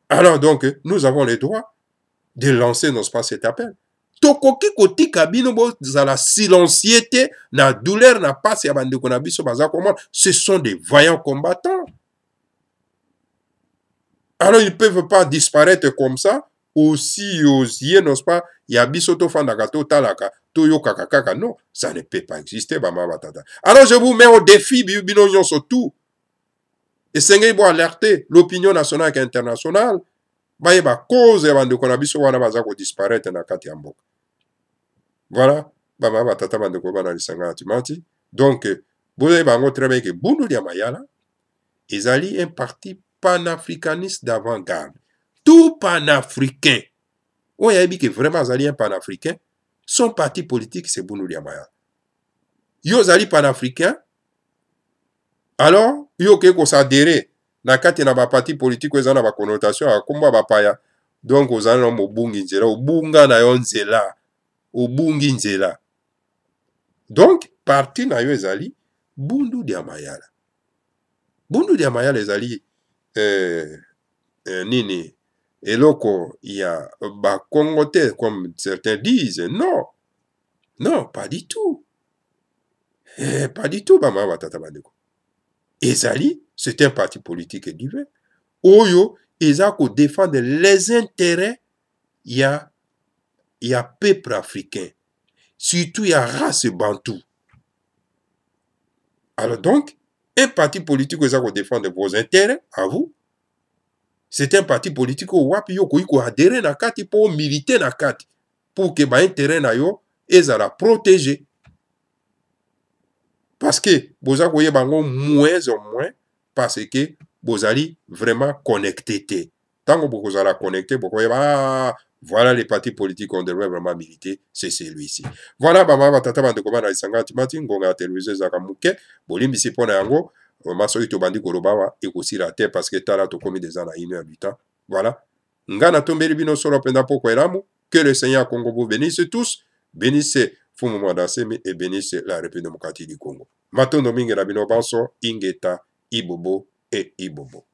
Alors donc, nous avons le droit de lancer, n'est-ce pas, cet appel. Tokoki koti kabino bo zala silenciété, na douleur, na passe ya bandeko na biso baza comment? Ce sont des vaillants combattants. Alors, ils ne peuvent pas disparaître comme ça, aussi aux yeux, n'est-ce pas? Yabisoto fandagato talaka, toyo kakakaka. Non, ça ne peut pas exister, bama batata. Alors, je vous mets au défi, binonyon surtout. Et c'est pour alerter l'opinion nationale et internationale. Ba cause ya bandeko na biso wana baza ko disparaître na kati ya mboka. Voilà. bama batata bandeko bana lisanga ya timati. Donc boye bango très bien que Bundu dia Mayala ezali un parti panafricaniste d'avant-garde, tout panafricain. On y a dit que vraiment azali un panafricain. Son parti politique c'est Bundu dia Mayala. Yo zali panafricain. Alors yo ke ko s'adhérer na kati na ba parti politique eza na ba connotation ya komba ba paya. Donc ozali na mobungi nzela, obunga na yo nzela, obungi nzela. Donc parti na yo ezali Bundu dia Mayala. Bundu dia Mayala ezali nini eloko ya ba Congotais comme certains disent. Non. Non, pas du tout. Pas du tout bama batata bandeko. Ezali, c'est un parti politique divin. Oyo eza ko défendre les intérêts ya peuple africain. Surtout ya race bantou. Alors donc, un parti politique eza ko défendre vos intérêts à vous. C'est un parti politique au wapi yo ko adhérer na kati pour militer na kati pour que ba intérêt na yo ezala protéger. Parce que boza koye bango moins ou moins parce que bozali vraiment connecté. Tant que vous allez connecté, voilà les partis politiques qu'on devrait vraiment militer, c'est celui-ci. Voilà, batata bande koma na isanga timati ngonga télévisé zaka muke, bolimbi si pona yango, maso ito bandi kolobawa ekosila te parce que tala to komi des ans à 1 heure du temps. Voilà. Ngana tombeli bino solo penda poko elamu, que le Seigneur Congo vous bénisse tous, bénisse Fumu Mwandasemi et bénisse la République démocratique du Congo. Matondo mingi na bino banso, ingeta, ibobo et ibobo.